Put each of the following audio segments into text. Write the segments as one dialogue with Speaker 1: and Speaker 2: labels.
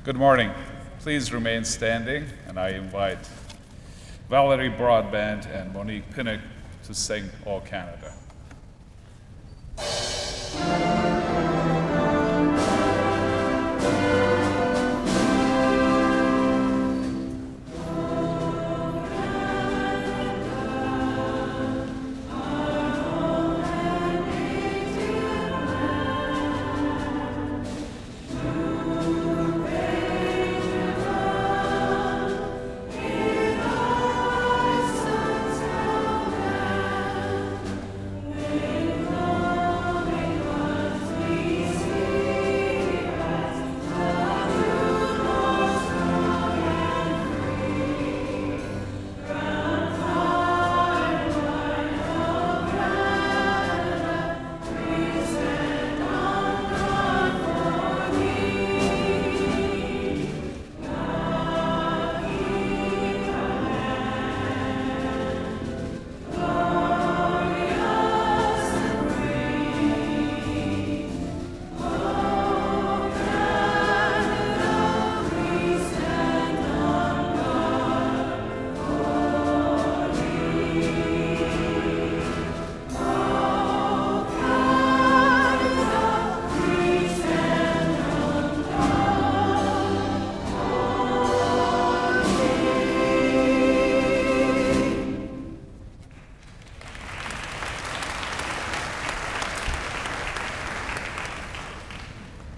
Speaker 1: Good morning. Please remain standing, and I invite Valerie Broadband and Monique Pinnock to sing All Canada.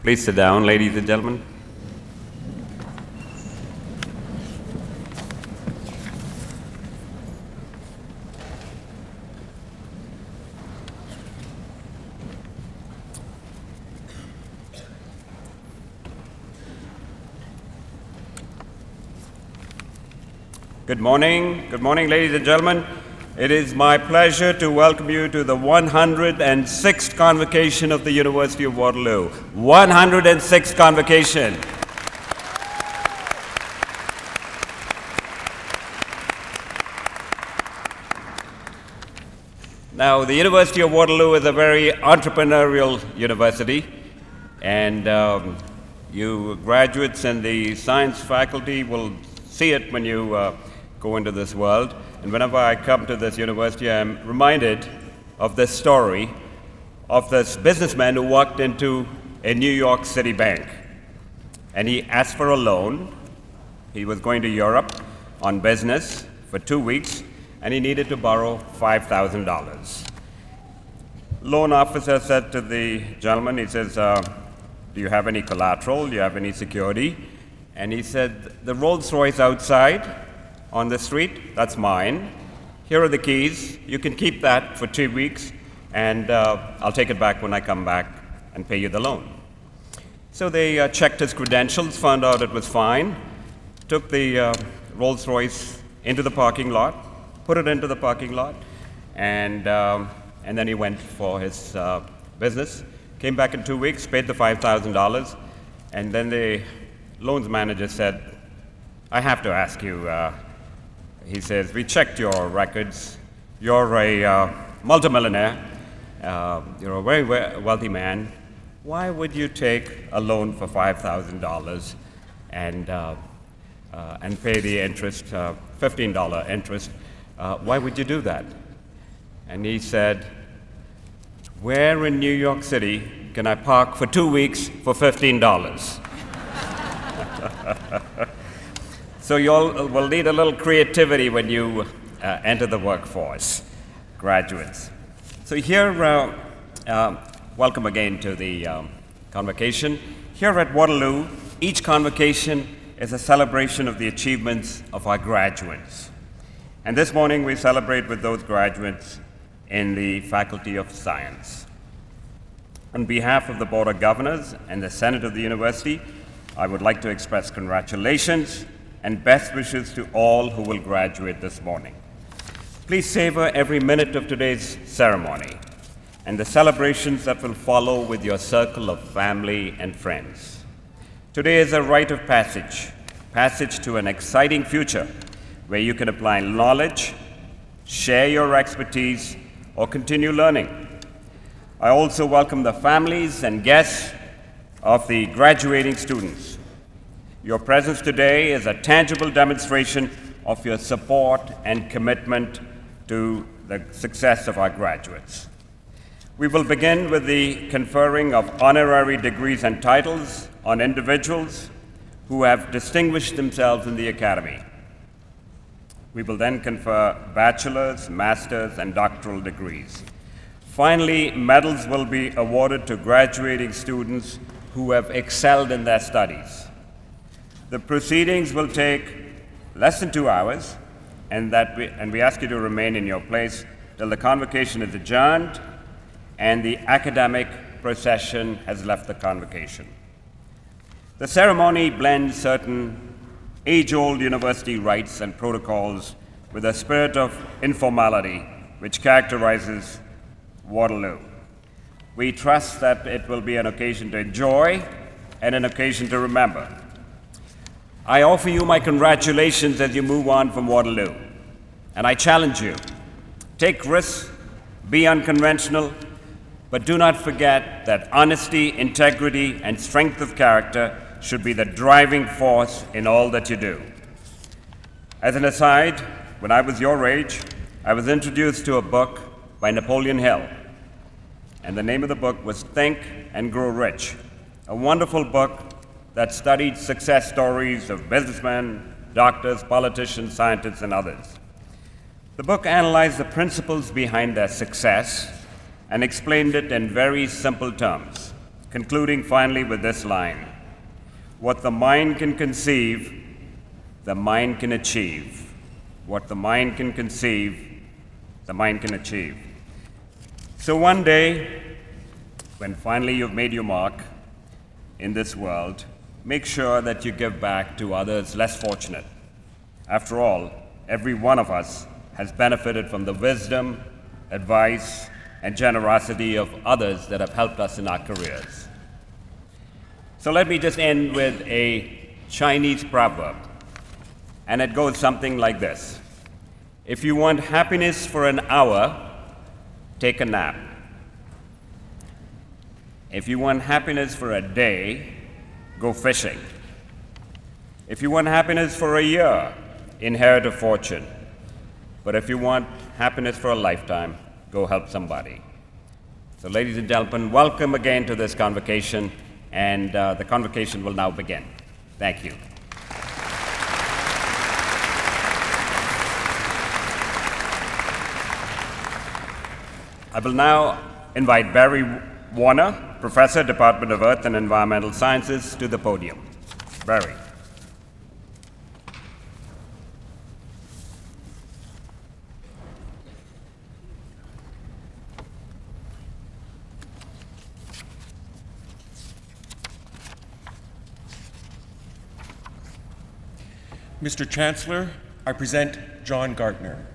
Speaker 2: Please sit down, ladies and gentlemen. Good morning, ladies and gentlemen. It is my pleasure to welcome you to the 106th Convocation of the University of Waterloo. 106th Convocation. Now, the University of Waterloo is a very entrepreneurial university, and you graduates in the science faculty will see it when you go into this world. And whenever I come to this university, I'm reminded of this story of this businessman who walked into a New York City bank. And he asked for a loan. He was going to Europe on business for 2 weeks, and he needed to borrow $5,000. Loan officer said to the gentleman, he says, do you have any collateral? Do you have any security? And he said, the Rolls Royce outside on the street, that's mine. Here are the keys. You can keep that for 2 weeks, and I'll take it back when I come back and pay you the loan. So they checked his credentials, found out it was fine, took the Rolls Royce into the parking lot, put it into the parking lot, and then he went for his business, came back in 2 weeks, paid the $5,000, and then the loans manager said, I have to ask you, he says, we checked your records. You're a multimillionaire. You're a very wealthy man. Why would you take a loan for $5,000 and pay the interest, $15 interest? Why would you do that? And he said, where in New York City can I park for 2 weeks for $15? So you all will need a little creativity when you enter the workforce, graduates. So here, welcome again to the convocation. Here at Waterloo, each convocation is a celebration of the achievements of our graduates. And this morning we celebrate with those graduates in the Faculty of Science. On behalf of the Board of Governors and the Senate of the University, I would like to express congratulations and best wishes to all who will graduate this morning. Please savor every minute of today's ceremony and the celebrations that will follow with your circle of family and friends. Today is a rite of passage to an exciting future where you can apply knowledge, share your expertise, or continue learning. I also welcome the families and guests of the graduating students. Your presence today is a tangible demonstration of your support and commitment to the success of our graduates. We will begin with the conferring of honorary degrees and titles on individuals who have distinguished themselves in the Academy. We will then confer bachelor's, master's, and doctoral degrees. Finally, medals will be awarded to graduating students who have excelled in their studies. The proceedings will take less than 2 hours, and we ask you to remain in your place till the convocation is adjourned and the academic procession has left the convocation. The ceremony blends certain age-old university rites and protocols with a spirit of informality which characterizes Waterloo. We trust that it will be an occasion to enjoy and an occasion to remember. I offer you my congratulations as you move on from Waterloo, and I challenge you. Take risks, be unconventional, but do not forget that honesty, integrity, and strength of character should be the driving force in all that you do. As an aside, when I was your age, I was introduced to a book by Napoleon Hill, and the name of the book was Think and Grow Rich, a wonderful book that studied success stories of businessmen, doctors, politicians, scientists, and others. The book analyzed the principles behind their success and explained it in very simple terms, concluding finally with this line: what the mind can conceive, the mind can achieve. What the mind can conceive, the mind can achieve. So one day, when finally you've made your mark in this world, make sure that you give back to others less fortunate. After all, every one of us has benefited from the wisdom, advice, and generosity of others that have helped us in our careers. So let me just end with a Chinese proverb, and it goes something like this: if you want happiness for an hour, take a nap. If you want happiness for a day, go fishing. If you want happiness for a year, inherit a fortune. But if you want happiness for a lifetime, go help somebody. So ladies and gentlemen, welcome again to this convocation, and the convocation will now begin. Thank you. I will now invite Barry Warner, Professor, Department of Earth and Environmental Sciences, to the podium. Barry.
Speaker 3: Mr. Chancellor, I present John Gartner.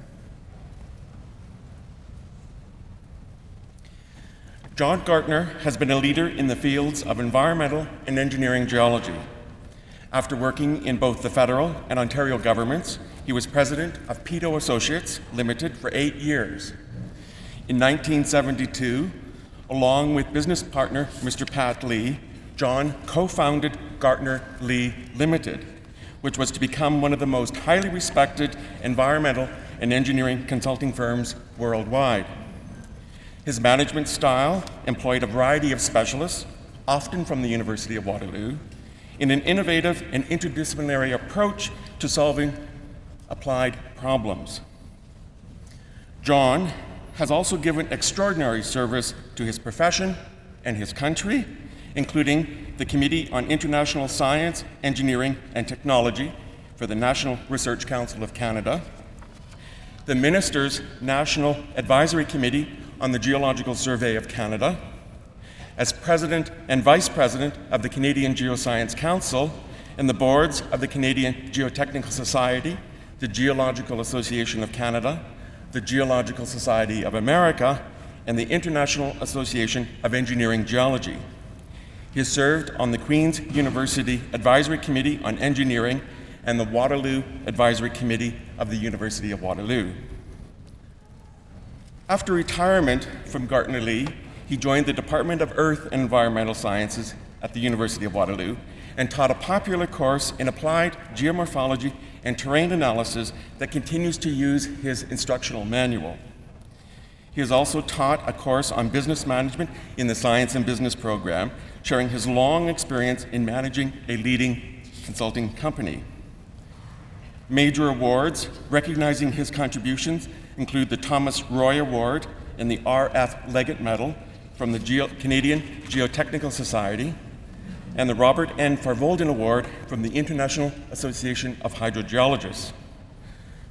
Speaker 3: John Gartner has been a leader in the fields of environmental and engineering geology. After working in both the federal and Ontario governments, he was president of Pito Associates Limited for 8 years. In 1972, along with business partner Mr. Pat Lee, John co-founded Gartner Lee Limited, which was to become one of the most highly respected environmental and engineering consulting firms worldwide. His management style employed a variety of specialists, often from the University of Waterloo, in an innovative and interdisciplinary approach to solving applied problems. John has also given extraordinary service to his profession and his country, including the Committee on International Science, Engineering and Technology for the National Research Council of Canada, the Minister's National Advisory Committee on the Geological Survey of Canada, as President and Vice President of the Canadian Geoscience Council and the boards of the Canadian Geotechnical Society, the Geological Association of Canada, the Geological Society of America, and the International Association of Engineering Geology. He has served on the Queen's University Advisory Committee on Engineering and the Waterloo Advisory Committee of the University of Waterloo. After retirement from Gartner Lee, he joined the Department of Earth and Environmental Sciences at the University of Waterloo and taught a popular course in applied geomorphology and terrain analysis that continues to use his instructional manual. He has also taught a course on business management in the Science and Business program, sharing his long experience in managing a leading consulting company. Major awards recognizing his contributions include the Thomas Roy Award and the R.F. Leggett Medal from the Canadian Geotechnical Society, and the Robert N. Farvolden Award from the International Association of Hydrogeologists.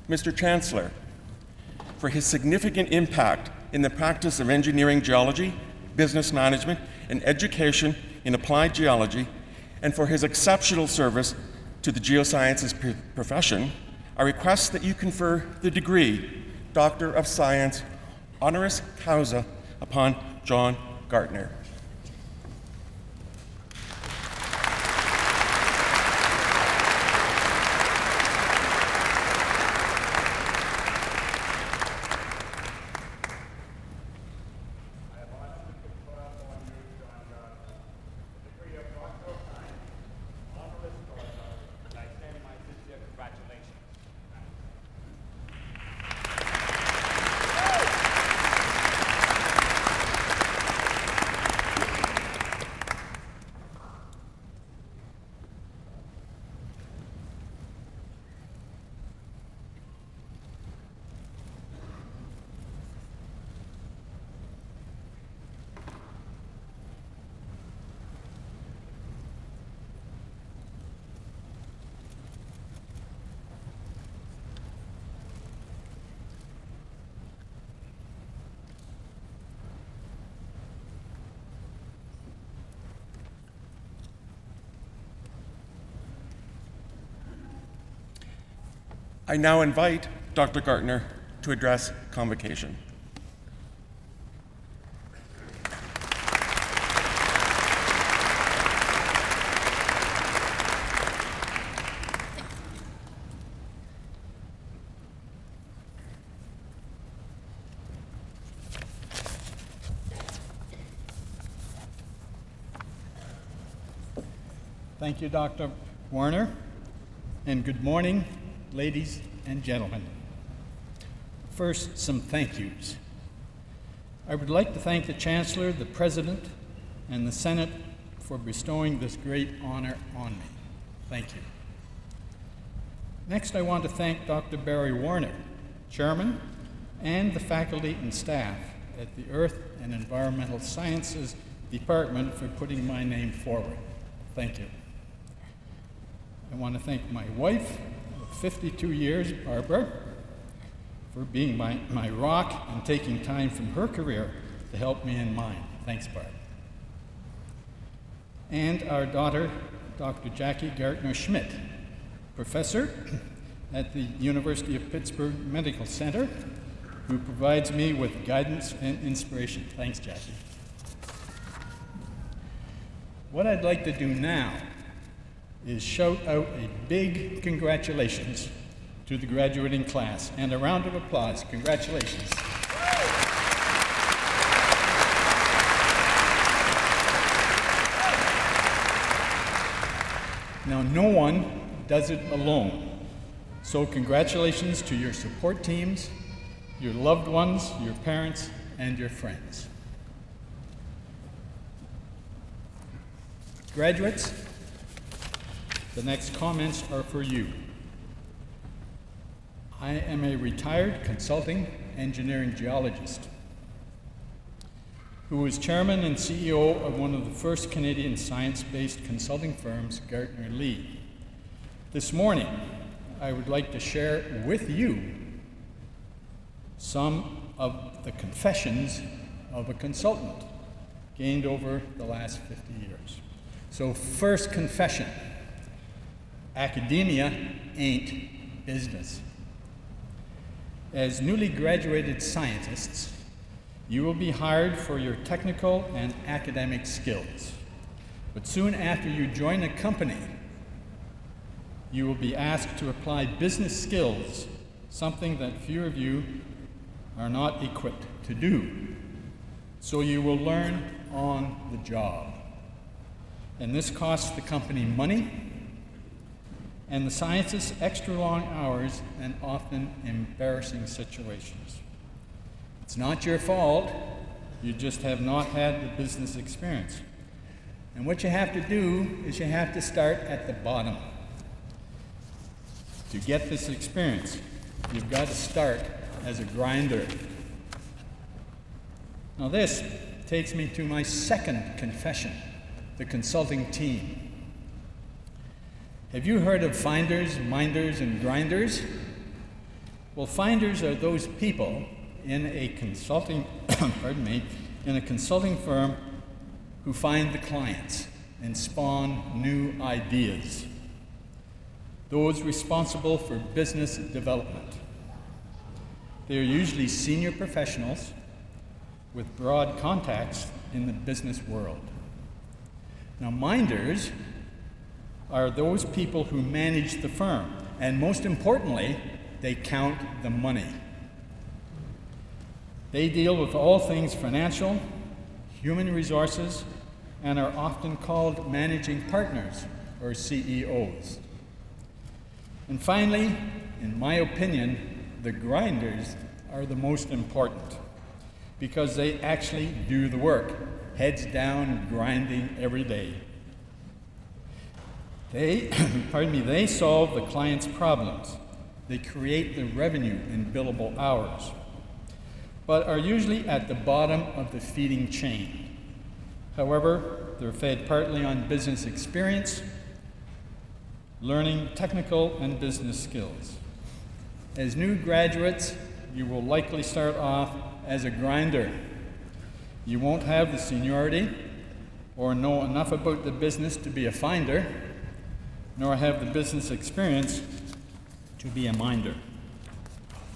Speaker 3: Mr. Chancellor, for his significant impact in the practice of engineering geology, business management, and education in applied geology, and for his exceptional service to the geosciences profession, I request that you confer the degree Doctor of Science honoris causa upon John Gartner. I now invite Dr. Gartner to address Convocation.
Speaker 4: Thank you, Dr. Warner, and good morning, ladies and gentlemen. First, some thank yous. I would like to thank the Chancellor, the President, and the Senate for bestowing this great honor on me. Thank you. Next, I want to thank Dr. Barry Warner, Chairman, and the faculty and staff at the Earth and Environmental Sciences Department for putting my name forward. Thank you. I want to thank my wife, 52 years, Barbara, for being my rock and taking time from her career to help me in mine. Thanks, Barb. And our daughter, Dr. Jackie Gartner-Schmidt, professor at the University of Pittsburgh Medical Center, who provides me with guidance and inspiration. Thanks, Jackie. What I'd like to do now is shout out a big congratulations to the graduating class, and a round of applause. Congratulations. Now, no one does it alone, so congratulations to your support teams, your loved ones, your parents, and your friends. Graduates, the next comments are for you. I am a retired consulting engineering geologist who was chairman and CEO of one of the first Canadian science-based consulting firms, Gartner Lee. This morning, I would like to share with you some of the confessions of a consultant gained over the last 50 years. So, first confession. Academia ain't business. As newly graduated scientists, you will be hired for your technical and academic skills. But soon after you join a company, you will be asked to apply business skills, something that few of you are not equipped to do. So you will learn on the job. and this costs the company money and the scientists extra long hours and often embarrassing situations. It's not your fault, you just have not had the business experience. And what you have to do is you have to start at the bottom. To get this experience, you've got to start as a grinder. Now this takes me to my second confession, the consulting team. Have you heard of finders, minders, and grinders? Well, finders are those people in a consulting, in a consulting firm who find the clients and spawn new ideas. Those responsible for business development. They are usually senior professionals with broad contacts in the business world. Now, minders are those people who manage the firm, and most importantly, they count the money. They deal with all things financial, human resources, and are often called managing partners or CEOs. And finally, in my opinion, the grinders are the most important because they actually do the work, heads down, grinding every day. They solve the client's problems. They create the revenue in billable hours, but are usually at the bottom of the feeding chain. However, they're fed partly on business experience, learning technical and business skills. As new graduates, you will likely start off as a grinder. You won't have the seniority or know enough about the business to be a finder, nor have the business experience to be a minder.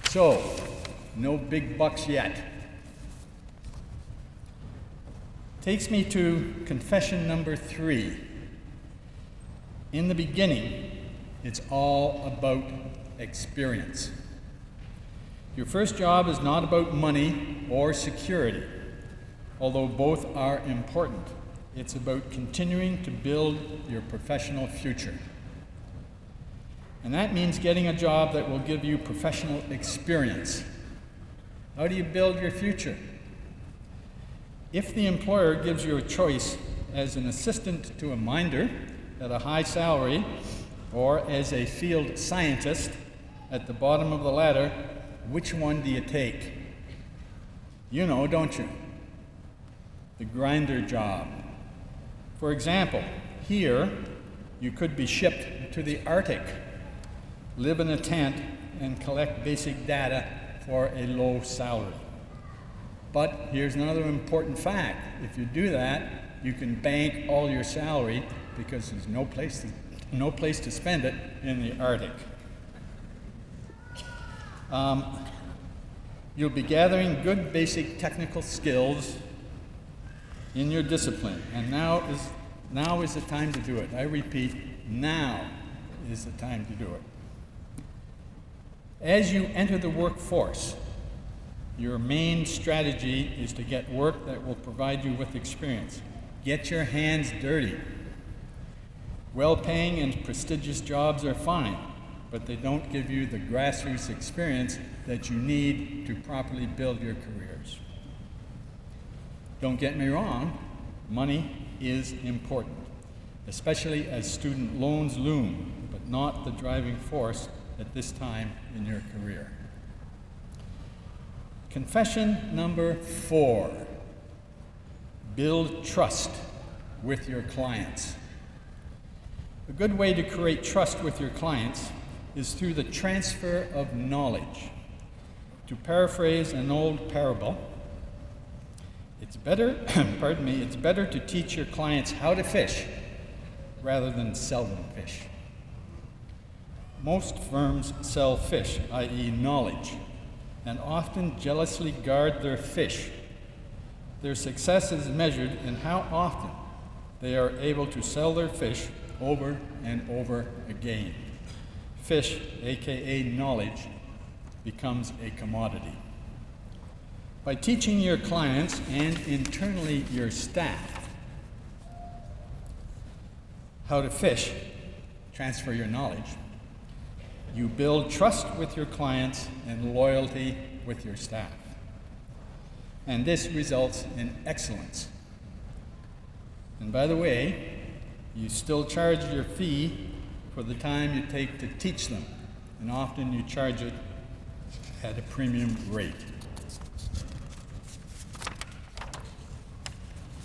Speaker 4: So, no big bucks yet. Takes me to confession number 3. In the beginning, it's all about experience. Your first job is not about money or security, although both are important. It's about continuing to build your professional future. And that means getting a job that will give you professional experience. How do you build your future? If the employer gives you a choice as an assistant to a minder at a high salary or as a field scientist at the bottom of the ladder, which one do you take? You know, don't you? The grinder job. For example, here you could be shipped to the Arctic, live in a tent, and collect basic data for a low salary. But here's another important fact. If you do that, you can bank all your salary because there's no place to spend it in the Arctic. You'll be gathering good basic technical skills in your discipline, and now is the time to do it. I repeat, now is the time to do it. As you enter the workforce, your main strategy is to get work that will provide you with experience. Get your hands dirty. Well-paying and prestigious jobs are fine, but they don't give you the grassroots experience that you need to properly build your careers. Don't get me wrong, money is important, especially as student loans loom, but not the driving force at this time in your career. Confession number 4, build trust with your clients. A good way to create trust with your clients is through the transfer of knowledge. To paraphrase an old parable, it's better to teach your clients how to fish rather than sell them fish. Most firms sell fish, i.e. knowledge, and often jealously guard their fish. Their success is measured in how often they are able to sell their fish over and over again. Fish, aka knowledge, becomes a commodity. By teaching your clients and internally your staff how to fish, transfer your knowledge. You build trust with your clients and loyalty with your staff. And this results in excellence. And by the way, you still charge your fee for the time you take to teach them, and often you charge it at a premium rate.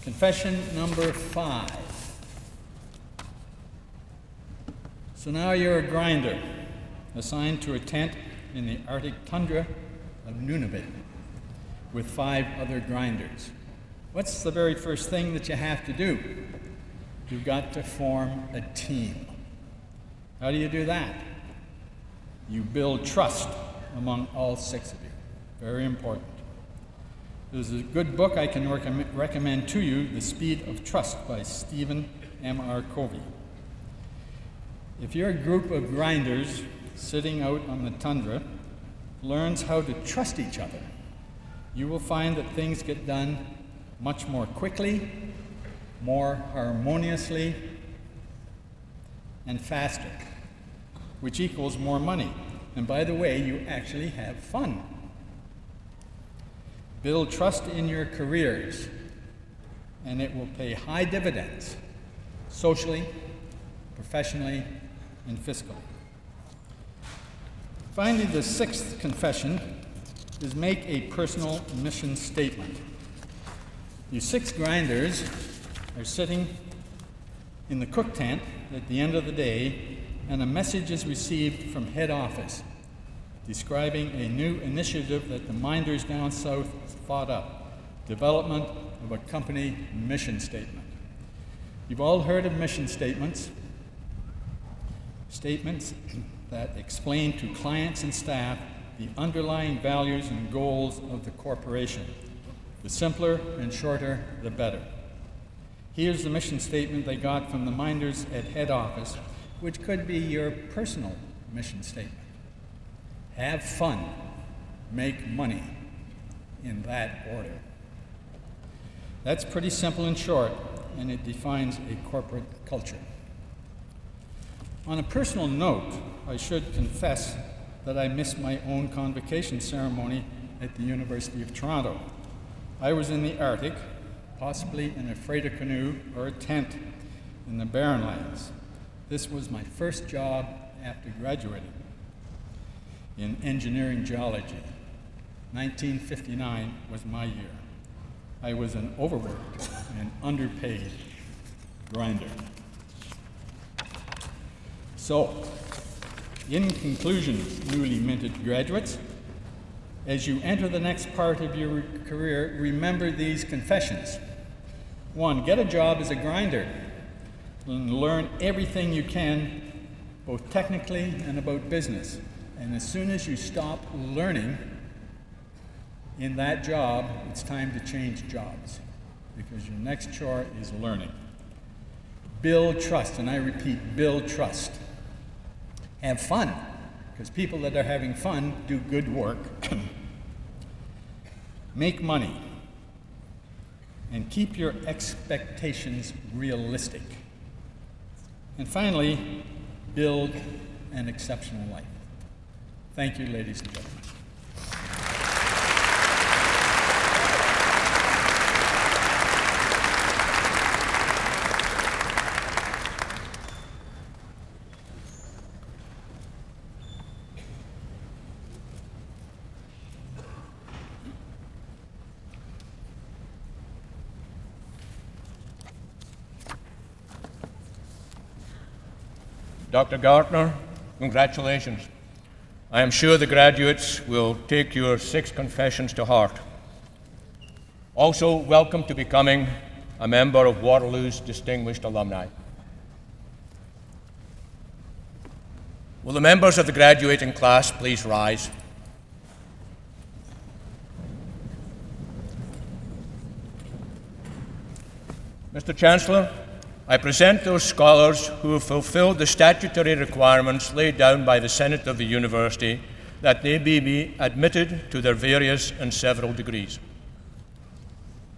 Speaker 4: Confession number 5. So now you're a grinder, assigned to a tent in the Arctic tundra of Nunavut with 5 other grinders. What's the very first thing that you have to do? You've got to form a team. How do you do that? You build trust among all 6 of you. Very important. There's a good book I can recommend to you, The Speed of Trust by Stephen M.R. Covey. If you're a group of grinders sitting out on the tundra learns how to trust each other, you will find that things get done much more quickly, more harmoniously, and faster, which equals more money. And by the way, you actually have fun. Build trust in your careers, and it will pay high dividends, socially, professionally, and fiscally. Finally, the 6th confession is make a personal mission statement. You 6 grinders are sitting in the cook tent at the end of the day, and a message is received from head office describing a new initiative that the minders down south thought up, development of a company mission statement. You've all heard of mission statements, statements that explain to clients and staff the underlying values and goals of the corporation. The simpler and shorter, the better. Here's the mission statement they got from the minders at head office, which could be your personal mission statement. Have fun, make money, in that order. That's pretty simple and short, and it defines a corporate culture. On a personal note, I should confess that I missed my own convocation ceremony at the University of Toronto. I was in the Arctic, possibly in a freighter canoe or a tent in the Barren Lands. This was my first job after graduating in engineering geology. 1959 was my year. I was an overworked and underpaid grinder. So, in conclusion, newly minted graduates, as you enter the next part of your career, remember these confessions. 1, get a job as a grinder and learn everything you can, both technically and about business. And as soon as you stop learning in that job, it's time to change jobs, because your next chore is learning. Build trust, and I repeat, build trust. Have fun, because people that are having fun do good work. Make money, and keep your expectations realistic. And finally, build an exceptional life. Thank you, ladies and gentlemen.
Speaker 5: Dr. Gartner, congratulations. I am sure the graduates will take your 6 confessions to heart. Also, welcome to becoming a member of Waterloo's distinguished alumni. Will the members of the graduating class please rise? Mr. Chancellor, I present those scholars who have fulfilled the statutory requirements laid down by the Senate of the University that they be admitted to their various and several degrees.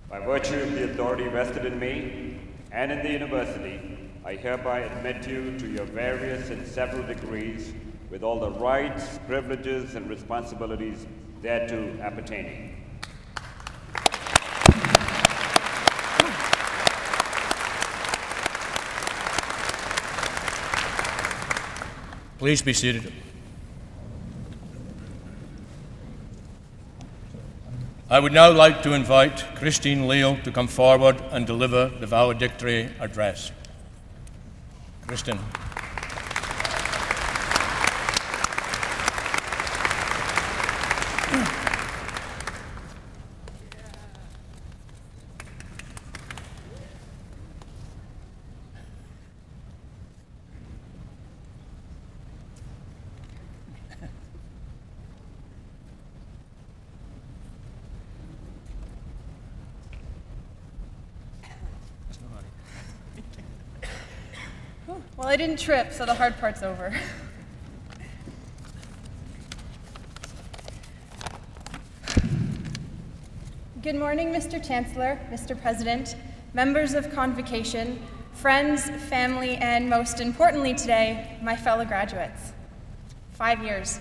Speaker 2: By virtue of the authority vested in me and in the University, I hereby admit you to your various and several degrees with all the rights, privileges, and responsibilities thereto appertaining.
Speaker 5: Please be seated. I would now like to invite Christine Leal to come forward and deliver the valedictory address. Christine.
Speaker 6: Well, I didn't trip, so the hard part's over. Good morning, Mr. Chancellor, Mr. President, members of Convocation, friends, family, and most importantly today, my fellow graduates. 5 years.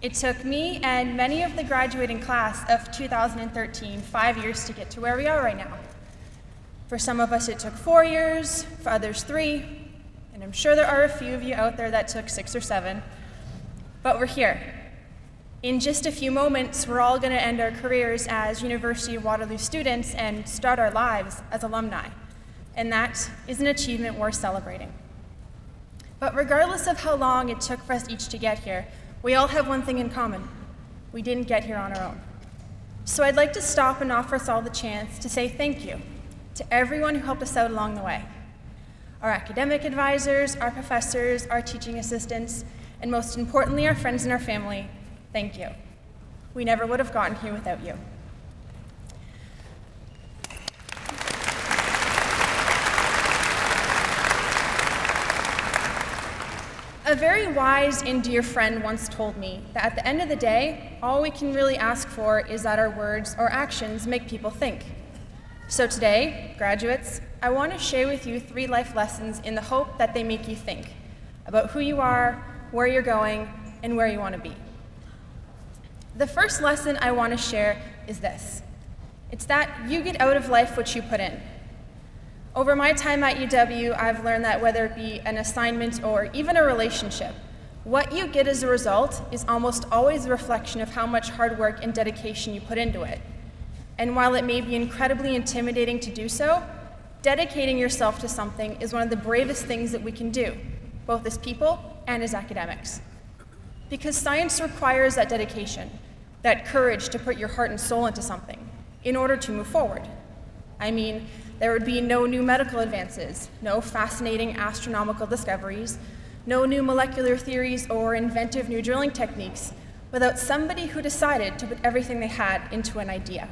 Speaker 6: It took me and many of the graduating class of 2013 5 years to get to where we are right now. For some of us, it took 4 years, for others 3, and I'm sure there are a few of you out there that took 6 or 7, but we're here. In just a few moments, we're all going to end our careers as University of Waterloo students and start our lives as alumni, and that is an achievement worth celebrating. But regardless of how long it took for us each to get here, we all have one thing in common. We didn't get here on our own. So I'd like to stop and offer us all the chance to say thank you to everyone who helped us out along the way. Our academic advisors, our professors, our teaching assistants, and most importantly, our friends and our family, thank you. We never would have gotten here without you. A very wise and dear friend once told me that at the end of the day, all we can really ask for is that our words or actions make people think. So today, graduates, I want to share with you 3 life lessons in the hope that they make you think about who you are, where you're going, and where you want to be. The first lesson I want to share is this. It's that you get out of life what you put in. Over my time at UW, I've learned that whether it be an assignment or even a relationship, what you get as a result is almost always a reflection of how much hard work and dedication you put into it. And while it may be incredibly intimidating to do so, dedicating yourself to something is one of the bravest things that we can do, both as people and as academics. Because science requires that dedication, that courage to put your heart and soul into something in order to move forward. I mean, there would be no new medical advances, no fascinating astronomical discoveries, no new molecular theories or inventive new drilling techniques without somebody who decided to put everything they had into an idea.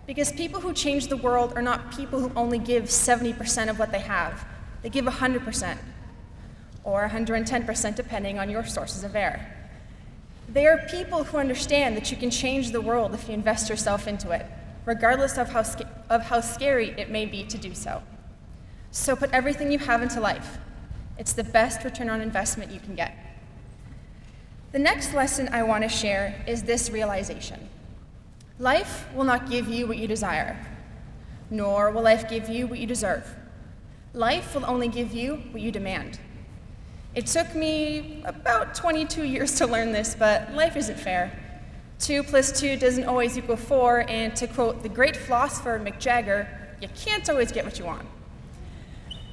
Speaker 6: Because people who change the world are not people who only give 70% of what they have. They give 100%, or 110% depending on your sources of air. They are people who understand that you can change the world if you invest yourself into it, regardless of how scary it may be to do so. So put everything you have into life. It's the best return on investment you can get. The next lesson I want to share is this realization. Life will not give you what you desire, nor will life give you what you deserve. Life will only give you what you demand. It took me about 22 years to learn this, but life isn't fair. 2 + 2 doesn't always equal 4, and to quote the great philosopher Mick Jagger, you can't always get what you want.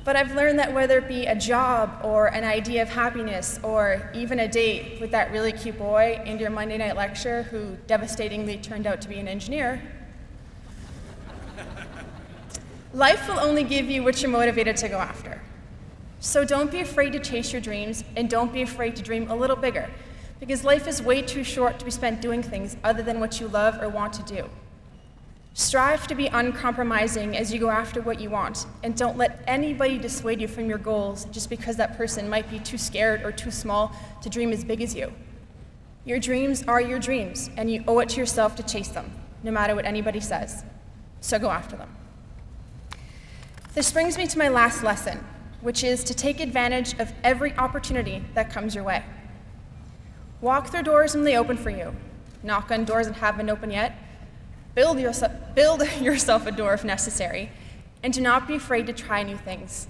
Speaker 6: But I've learned that whether it be a job or an idea of happiness or even a date with that really cute boy in your Monday night lecture who devastatingly turned out to be an engineer, life will only give you what you're motivated to go after. So don't be afraid to chase your dreams, and don't be afraid to dream a little bigger, because life is way too short to be spent doing things other than what you love or want to do. Strive to be uncompromising as you go after what you want, and don't let anybody dissuade you from your goals just because that person might be too scared or too small to dream as big as you. Your dreams are your dreams, and you owe it to yourself to chase them, no matter what anybody says. So go after them. This brings me to my last lesson, which is to take advantage of every opportunity that comes your way. Walk through doors when they open for you. Knock on doors that haven't opened yet. Build yourself a door if necessary, and do not be afraid to try new things.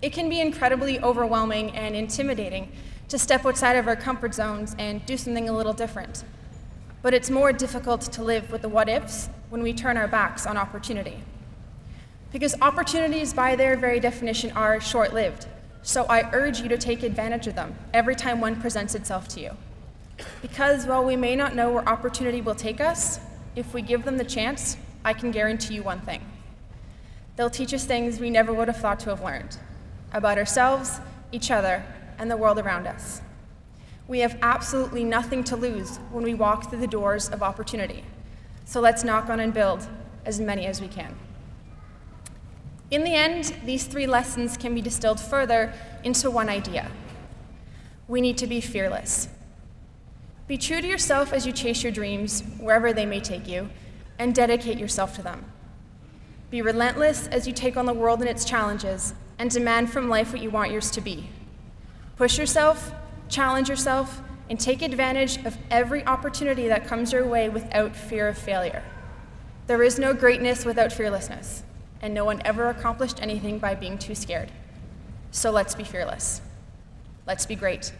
Speaker 6: It can be incredibly overwhelming and intimidating to step outside of our comfort zones and do something a little different. But it's more difficult to live with the what-ifs when we turn our backs on opportunity. Because opportunities, by their very definition, are short-lived. So I urge you to take advantage of them every time one presents itself to you. Because while we may not know where opportunity will take us, if we give them the chance, I can guarantee you one thing. They'll teach us things we never would have thought to have learned about ourselves, each other, and the world around us. We have absolutely nothing to lose when we walk through the doors of opportunity. So let's knock on and build as many as we can. In the end, these 3 lessons can be distilled further into one idea. We need to be fearless. Be true to yourself as you chase your dreams, wherever they may take you, and dedicate yourself to them. Be relentless as you take on the world and its challenges, and demand from life what you want yours to be. Push yourself, challenge yourself, and take advantage of every opportunity that comes your way without fear of failure. There is no greatness without fearlessness, and no one ever accomplished anything by being too scared. So let's be fearless. Let's be great.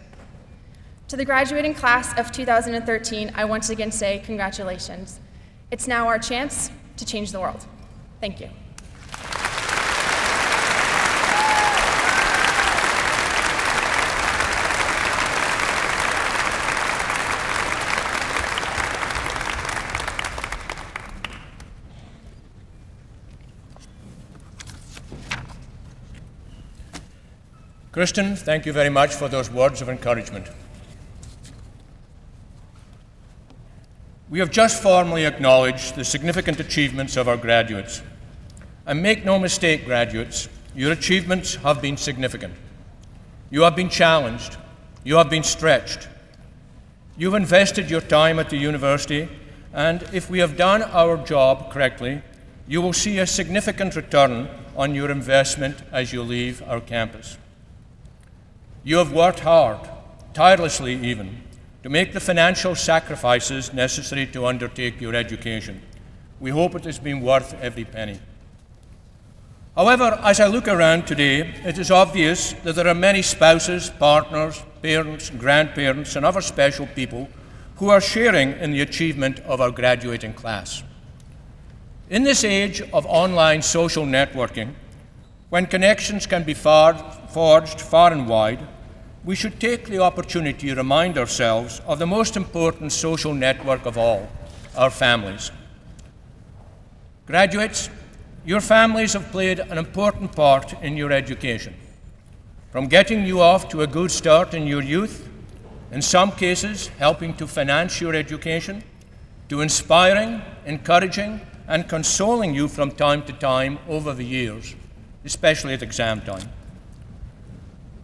Speaker 6: To the graduating class of 2013, I once again say congratulations. It's now our chance to change the world. Thank you.
Speaker 5: Kristen, thank you very much for those words of encouragement. We have just formally acknowledged the significant achievements of our graduates. And make no mistake, graduates, your achievements have been significant. You have been challenged. You have been stretched. You've invested your time at the university, and if we have done our job correctly, you will see a significant return on your investment as you leave our campus. You have worked hard, tirelessly even, to make the financial sacrifices necessary to undertake your education. We hope it has been worth every penny. However, as I look around today, it is obvious that there are many spouses, partners, parents, grandparents, and other special people who are sharing in the achievement of our graduating class. In this age of online social networking, when connections can be forged far and wide, we should take the opportunity to remind ourselves of the most important social network of all, our families. Graduates, your families have played an important part in your education, from getting you off to a good start in your youth, in some cases helping to finance your education, to inspiring, encouraging, and consoling you from time to time over the years, especially at exam time.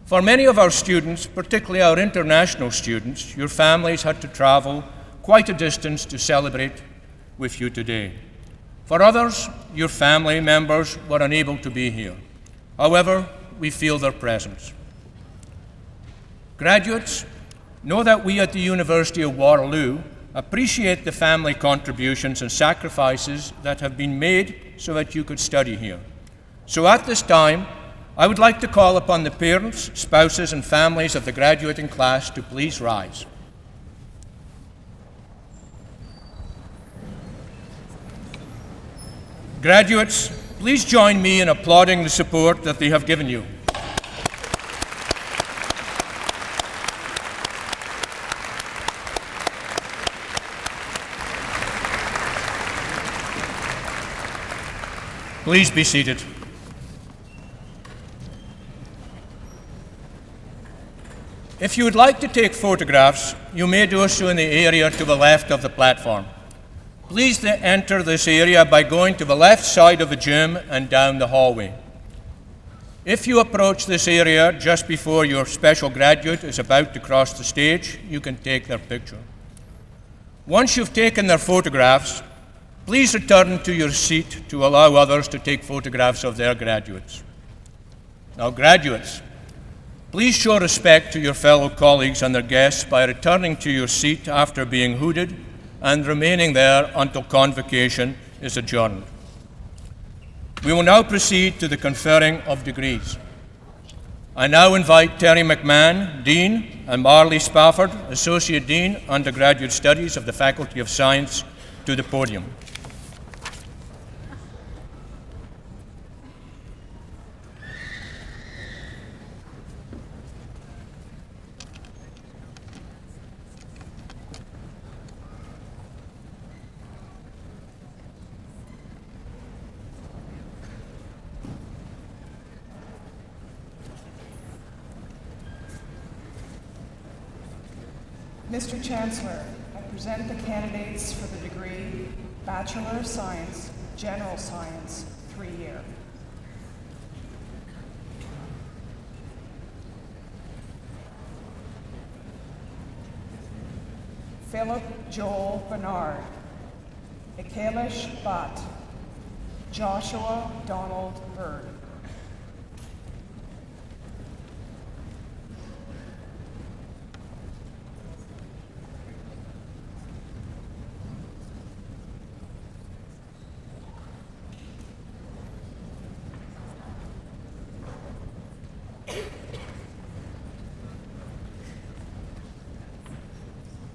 Speaker 5: For many of our students, particularly our international students, your families had to travel quite a distance to celebrate with you today. For others, your family members were unable to be here. However, we feel their presence. Graduates, know that we at the University of Waterloo appreciate the family contributions and sacrifices that have been made so that you could study here. So at this time, I would like to call upon the parents, spouses, and families of the graduating class to please rise. Graduates, please join me in applauding the support that they have given you. Please be seated. If you would like to take photographs, you may do so in the area to the left of the platform. Please enter this area by going to the left side of the gym and down the hallway. If you approach this area just before your special graduate is about to cross the stage, you can take their picture. Once you've taken their photographs, please return to your seat to allow others to take photographs of their graduates. Now, graduates, please show respect to your fellow colleagues and their guests by returning to your seat after being hooted and remaining there until convocation is adjourned. We will now proceed to the conferring of degrees. I now invite Terry McMahon, Dean, and Marley Spafford, Associate Dean, Undergraduate Studies of the Faculty of Science, to the podium.
Speaker 7: Mr. Chancellor, I present the candidates for the degree Bachelor of Science, General Science, 3-year. Philip Joel Bernard, Akalish Bhatt, Joshua Donald Bird.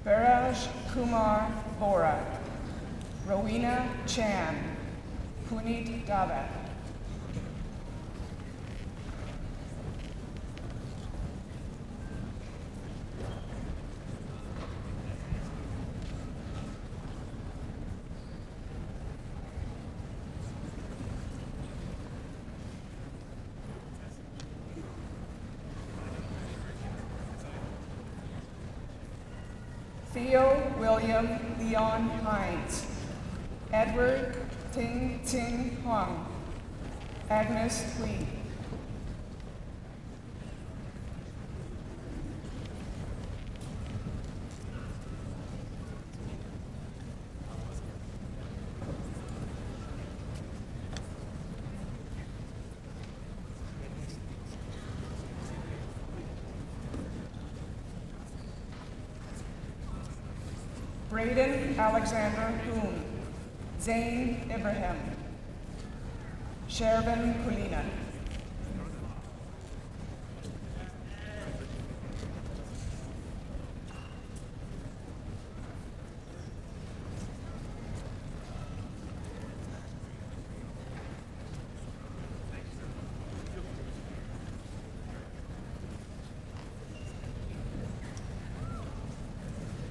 Speaker 7: Biraj Kumar Bora, Rowena Chan, Puneet Dave. Theo William Leon Hines, Edward Ting Ting Huang, Agnes Lee. Braden Alexander Hoon, Zain Ibrahim, Shervin Kulina.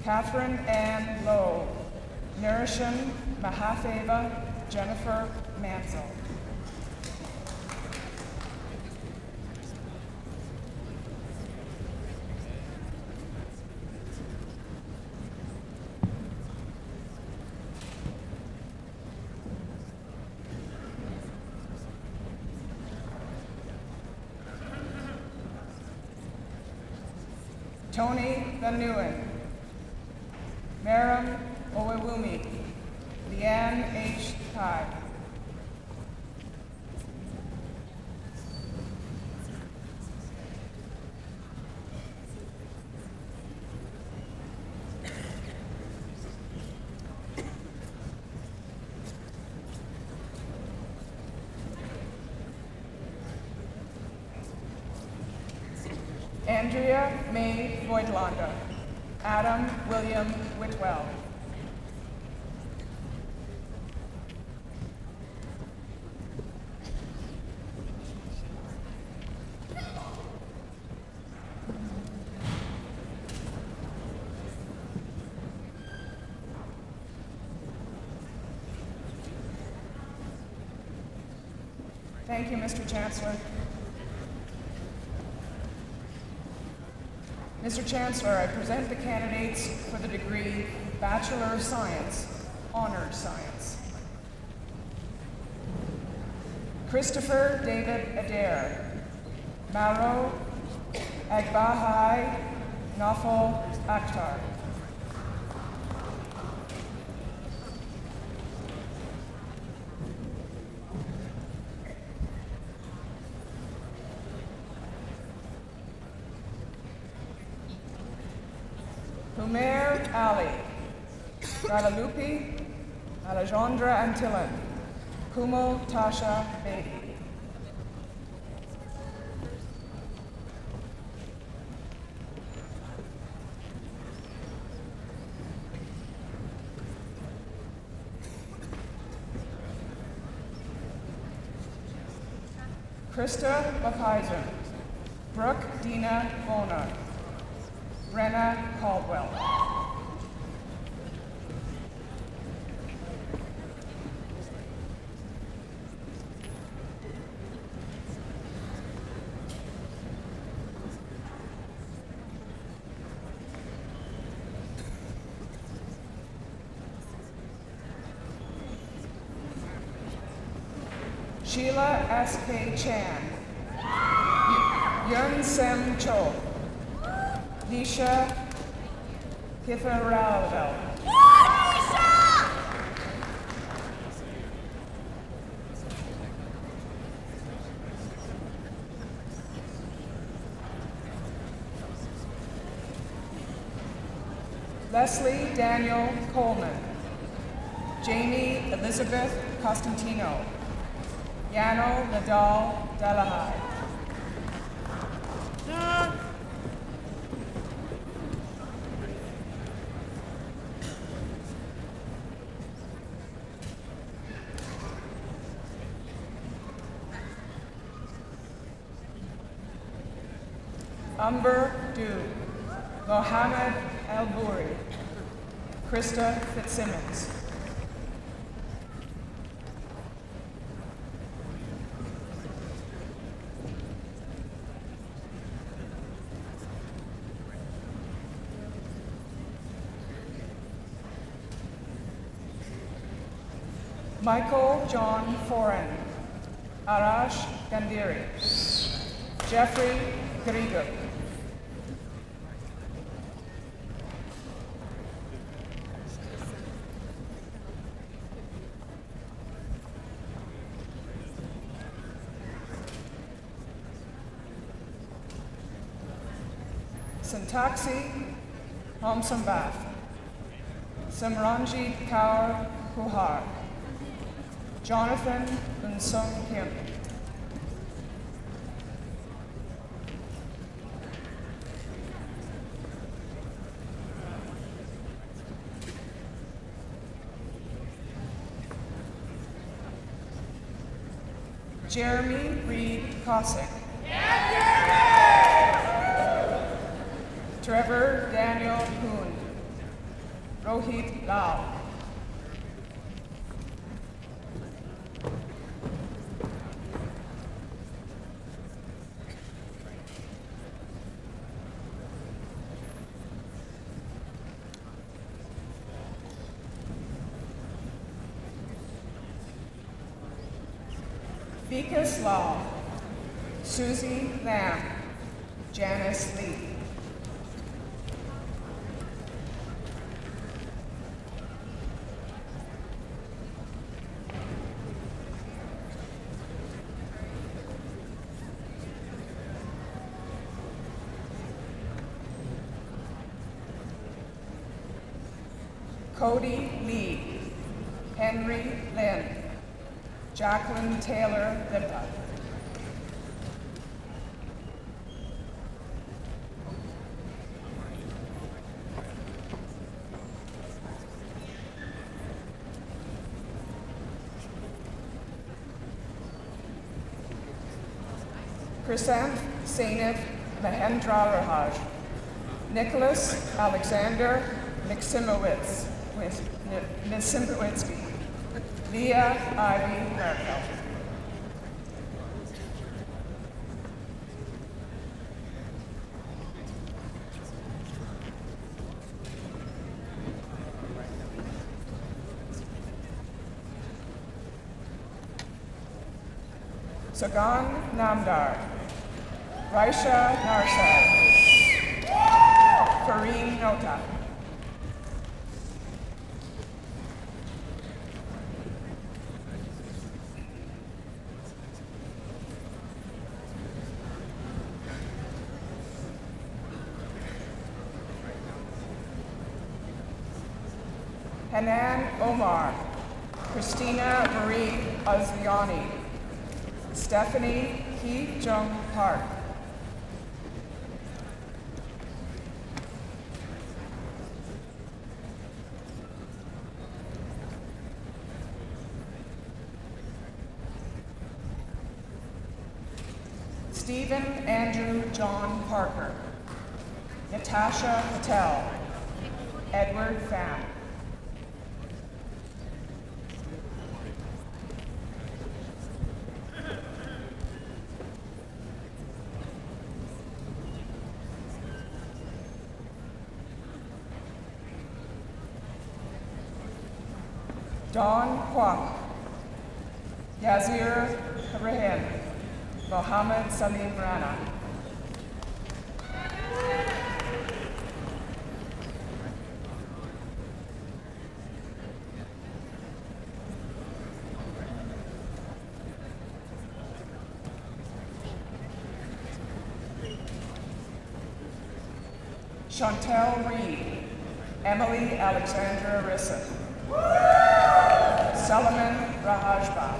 Speaker 7: Catherine Ann Lowe, Narishan Mahafeva Jennifer Mansell. Tony Van Newen, Maram Owewumi, Leanne H. Kai. Andrea May Voigtlander, Adam William Whitwell. Thank you, Mr. Chancellor. Mr. Chancellor, I present the candidates for the degree Bachelor of Science, Honored Science. Christopher David Adair, Maro Agbahai Nafal Akhtar. Lumer Ali, Guadalupe Alejandra Antillon, Kumo Tasha Beatty. Krista Buckheisen, Brooke Dina Bonner, Brenna Caldwell. Sheila S.K. Chan, Yun Sem Cho, Nisha Kitharalvel, Leslie Daniel Coleman, Jamie Elizabeth Costantino, Yano Nadal Dalahai. Umber Du, Mohammed Al-Bouri, Krista Fitzsimmons. Michael John Foran, Arash Gandiri, Jeffrey Grigo, Santaxi Homsambath, Simranjit Kaur Kuhar, Jonathan Unsung Kim, Jeremy Reed Cossack, Trevor Daniel Poon, Rohit Lal, Vikas Law, Susie Lamb, Janice Lee. Cody Lee, Henry Lynn, Jacqueline Taylor Limpa. Krisanth Sainath Mahendra Rahaj, Nicholas Alexander Miksimowitzki, Leah Ivy Merkel. Sagan Namdar, Raisha Narsad, Fareen Nota. Hanan Omar, Christina Marie Azliani, Stephanie Hee Jung Park, Stephen Andrew John Parker, Natasha Patel, Edward Pham. Don Kwok, Yazir Rahim, Mohammed Salim Rana. Chantel Reed, Emily Alexandra Rissa, Solomon Rahajba.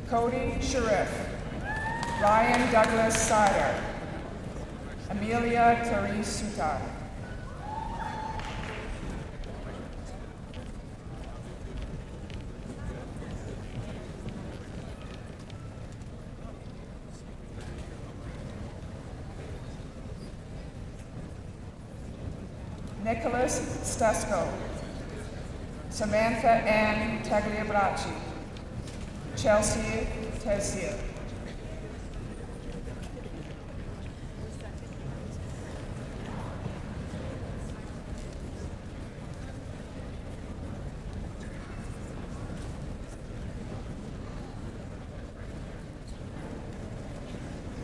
Speaker 7: Cody Sharif, Ryan Douglas Sider, Amelia Clarice Sutar. Nicholas Stesko, Samantha Ann Tagliabracci, Chelsea Tessier.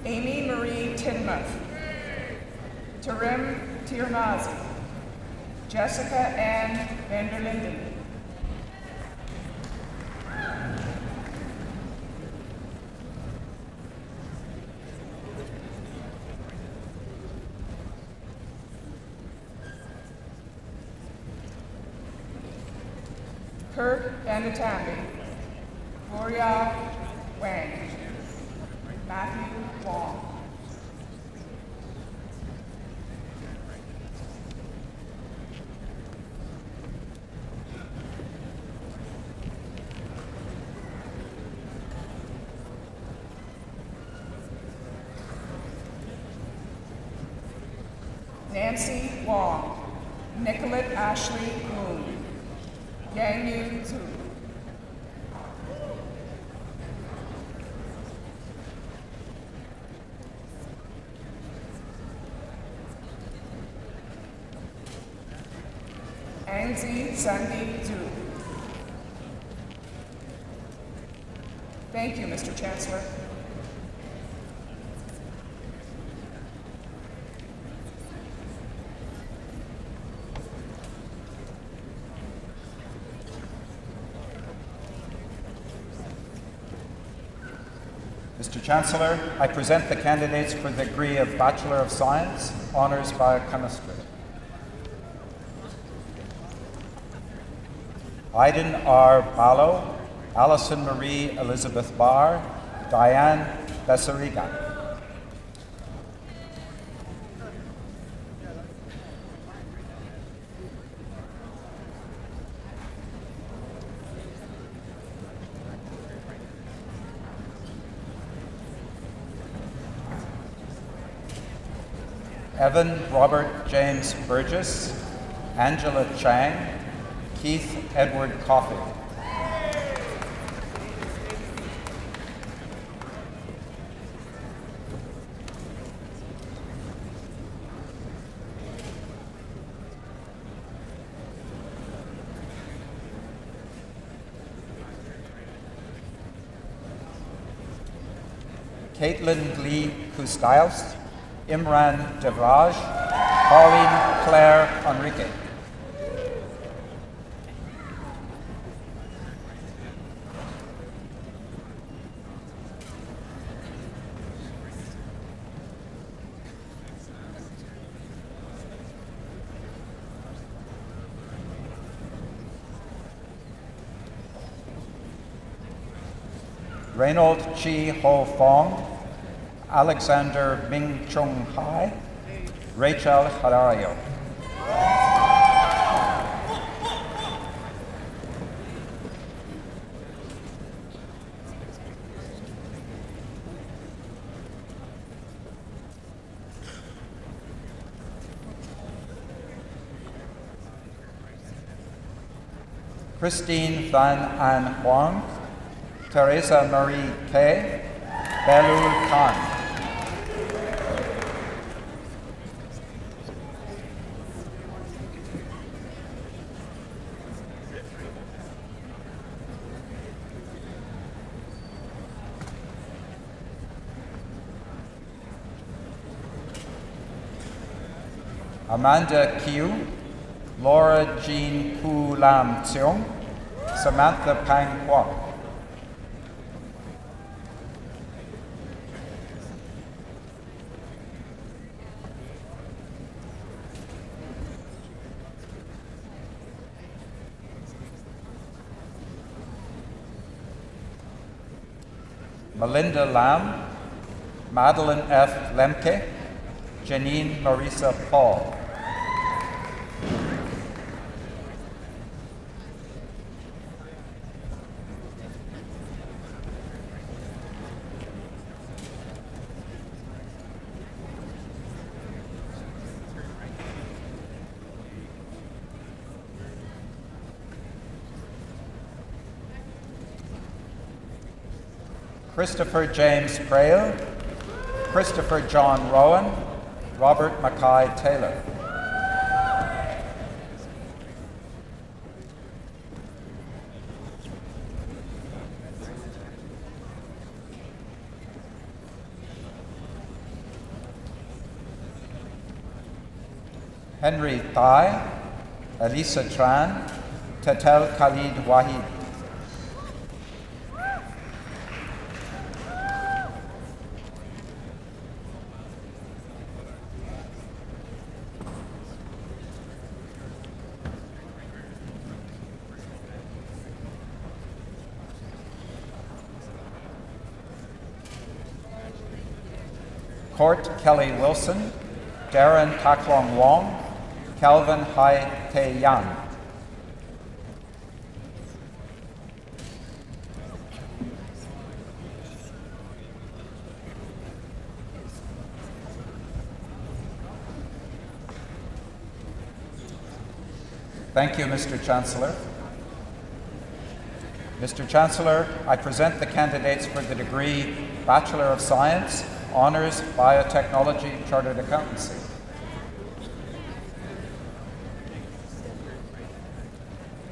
Speaker 7: Amy Marie Tinmouth, Tarim Tirmazi, Jessica Ann Vanderlinden. Kirk Vandatambi, Gloria Wang, Matthew Wong. Nancy Wong, Nicolette Ashley Moon, Yang Yu Zhu. Anzi Sandy Zhu. Thank you, Mr. Chancellor.
Speaker 8: Mr. Chancellor, I present the candidates for the degree of Bachelor of Science, Honours Biochemistry. Aiden R. Ballo, Alison Marie Elizabeth Barr, Diane Bessariga. Evan Robert James Burgess, Angela Chang, Keith Edward Coffey. Caitlin Glee Kuskiles, Imran Devraj, Pauline Claire Enrique. Reynold Chi Ho Fong, Alexander Ming Chung Hai, Rachel Harario. Christine Van An Huang, Teresa Marie Kay, Belul Khan. Amanda Kiu, Laura Jean Pu Lam Tsiong, Samantha Pang Kwok. Melinda Lam, Madeline F. Lemke, Janine Marisa Paul. Christopher James Prail, Christopher John Rowan, Robert Mackay Taylor. Henry Thai, Elisa Tran, Tetel Khalid Wahid. Court Kelly Wilson, Darren Taklong Wong, Calvin Hai Te Yang. Thank you, Mr. Chancellor. Mr. Chancellor, I present the candidates for the degree Bachelor of Science, Honours Biotechnology, Chartered Accountancy.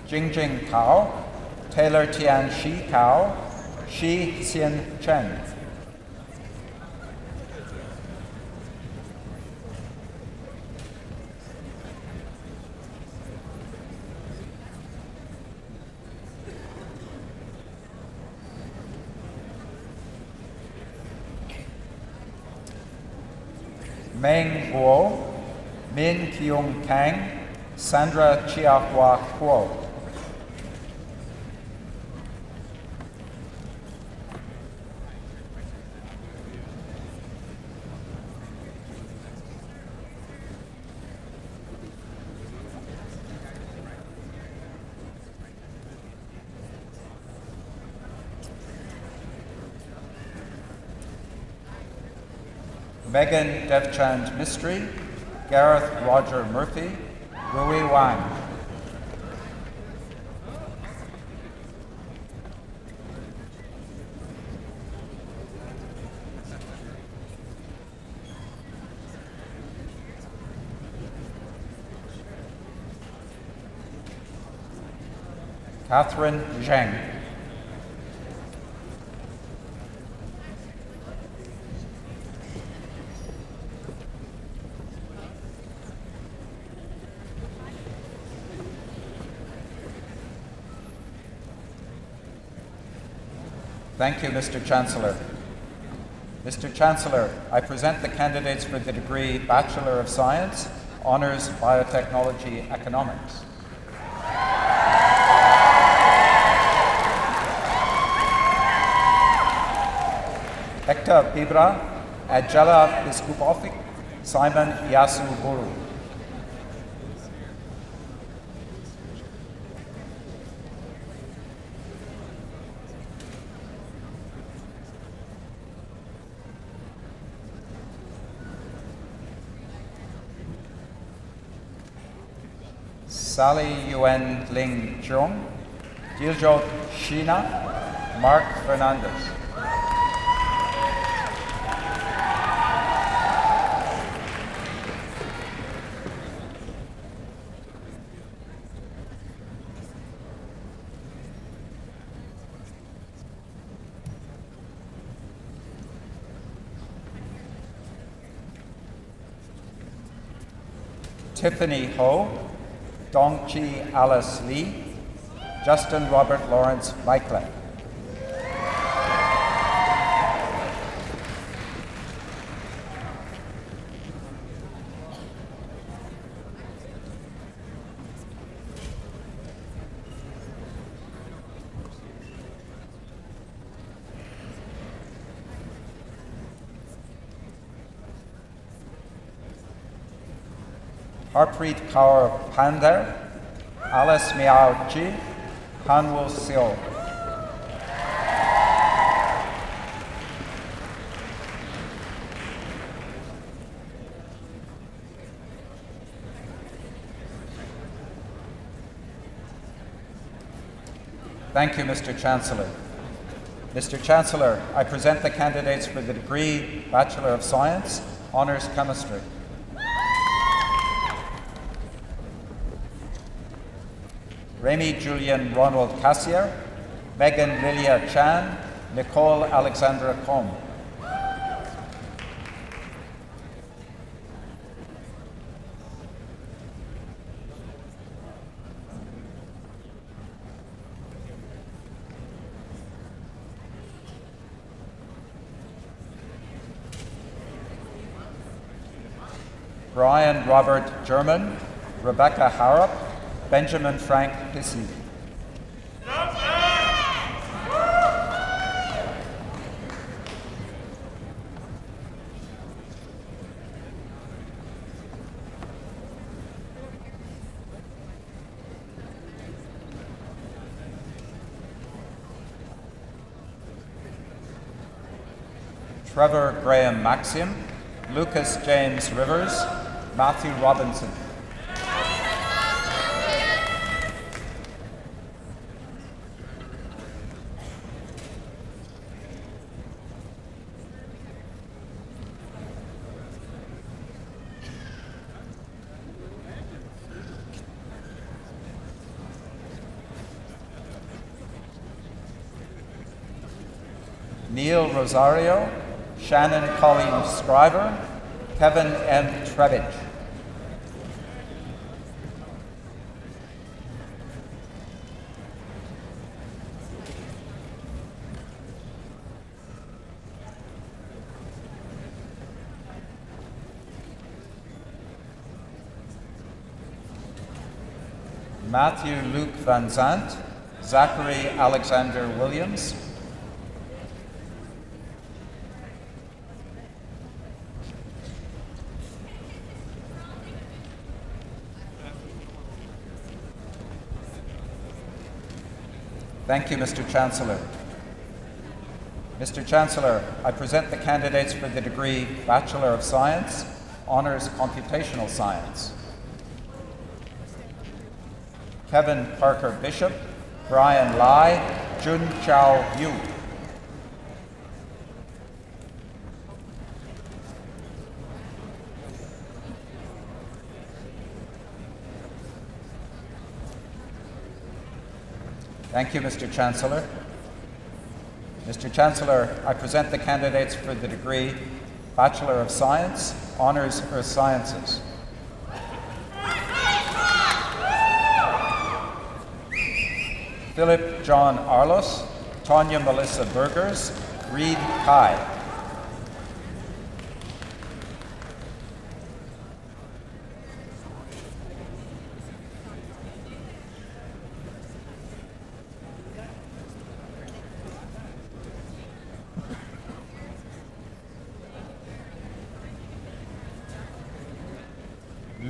Speaker 8: Jingjing Tao, Taylor Tian Shi Kao, Shi Xian Chen. Meng Guo, Min Kyung Kang, Sandra Chiahua Kuo. Megan Devchand Mistry, Gareth Roger Murphy, Rui Wang. Catherine Zheng. Thank you, Mr. Chancellor. Mr. Chancellor, I present the candidates for the degree Bachelor of Science, Honours Biotechnology Economics. Hector Bibra, Adjela Biskupovic, Simon Yasu Buru. Sally Yuen Ling Chung, Diljot Sheena, Mark Fernandez. Tiffany Ho, Dongchi Alice Lee, Justin Robert Lawrence Michael. Harpreet Kaur Pander, Alice Miao Chi, Hanwoo Seo. Thank you, Mr. Chancellor. Mr. Chancellor, I present the candidates for the degree Bachelor of Science, Honours Chemistry. Remy Julian Ronald Cassier, Megan Lilia Chan, Nicole Alexandra Combe. Brian Robert German, Rebecca Harrop, Benjamin Frank Pissy. Trevor Graham Maxim, Lucas James Rivers, Matthew Robinson. Neil Rosario, Shannon Colleen Scriver, Kevin M. Trebidge. Matthew Luke Van Zandt, Zachary Alexander Williams, Thank you, Mr. Chancellor. Mr. Chancellor, I present the candidates for the degree Bachelor of Science, Honours Computational Science. Kevin Parker Bishop, Brian Lai, Jun Chao Yu. Thank you, Mr. Chancellor. Mr. Chancellor, I present the candidates for the degree Bachelor of Science, Honours Earth Sciences. Philip John Arlos, Tanya Melissa Burgers, Reed Kai.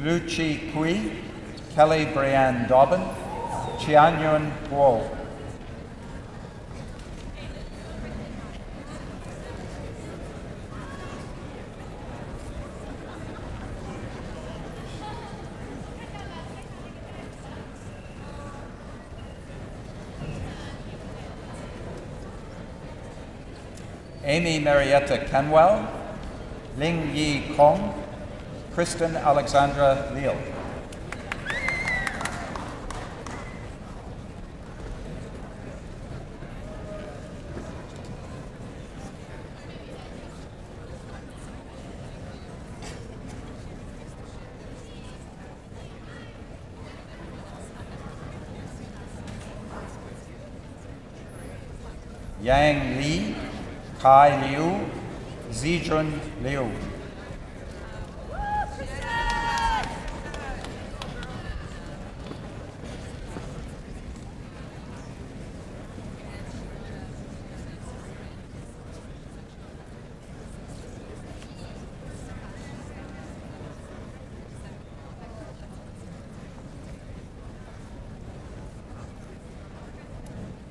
Speaker 8: Luchi Kui, Kelly Brianne Dobbin, Chianyun Guo. Amy Marietta Kenwell, Ling Yi Kong, Kristen Alexandra Leal. Yang Li, Kai Liu, Zijun Liu.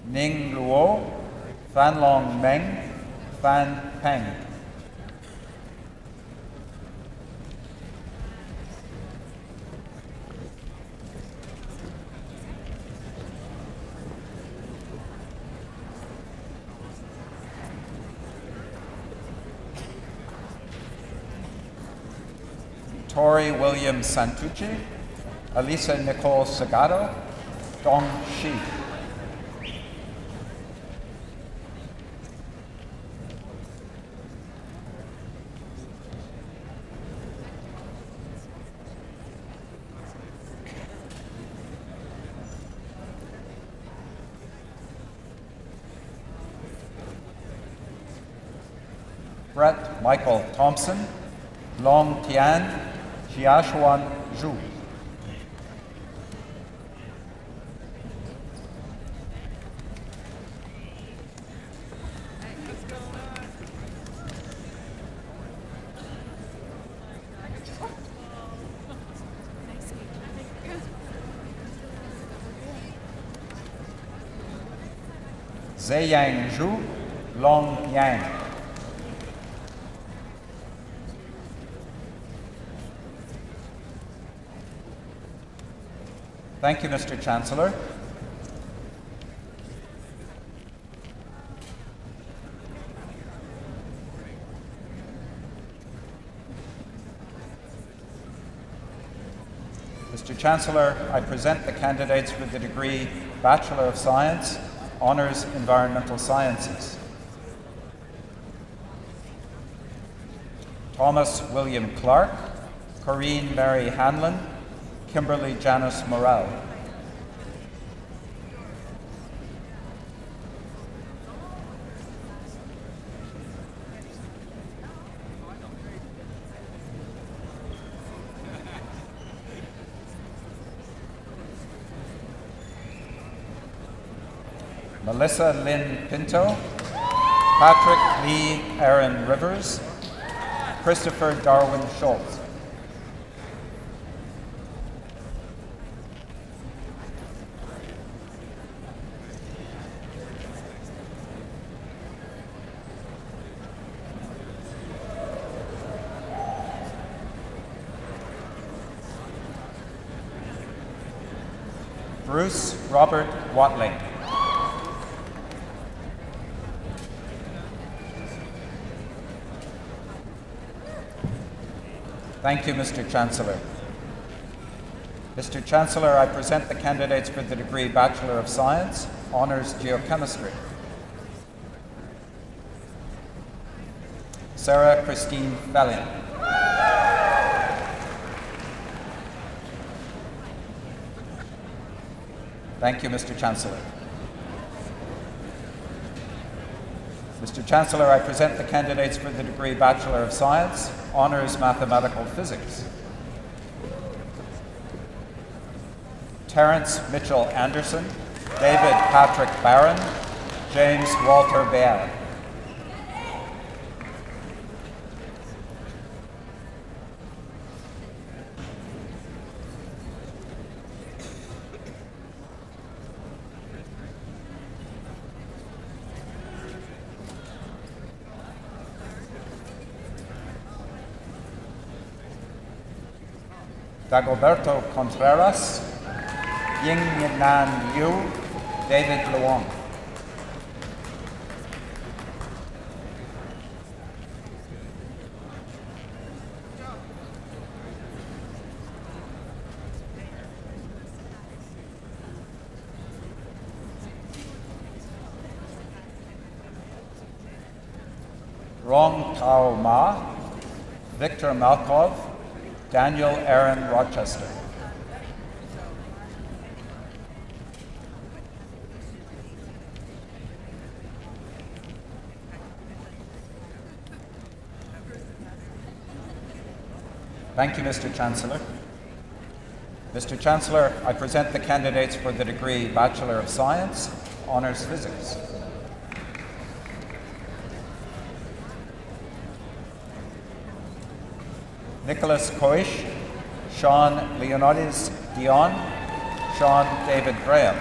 Speaker 8: Ning Luo, Fan Long Meng, Fan Peng. Tori William Santucci, Elisa Nicole Sagado, Dong Shi. Brett Michael Thompson, Long Tian, Xiaoshuan Zhu. Zeyang Zhu, Long Yang. Thank you, Mr. Chancellor. Mr. Chancellor, I present the candidates for the degree Bachelor of Science, Honours Environmental Sciences. Thomas William Clark, Corinne Mary Hanlon, Kimberly Janice Morrell. Melissa Lynn Pinto, Patrick Lee Aaron Rivers, Christopher Darwin Schultz. Bruce Robert Watling. Thank you, Mr. Chancellor. Mr. Chancellor, I present the candidates for the degree Bachelor of Science, Honours Geochemistry. Sarah Christine Fellion. Thank you, Mr. Chancellor. Mr. Chancellor, I present the candidates for the degree Bachelor of Science, Honours Mathematical Physics. Terence Mitchell Anderson, David Patrick Barron, James Walter Baird. Dagoberto Contreras, Yingnan Liu, David Luong. Rong Tao Ma, Victor Malkov, Daniel Aaron Rochester. Thank you, Mr. Chancellor. Mr. Chancellor, I present the candidates for the degree Bachelor of Science, Honours Physics. Nicholas Koish, Sean Leonidas Dion, Sean David Graham.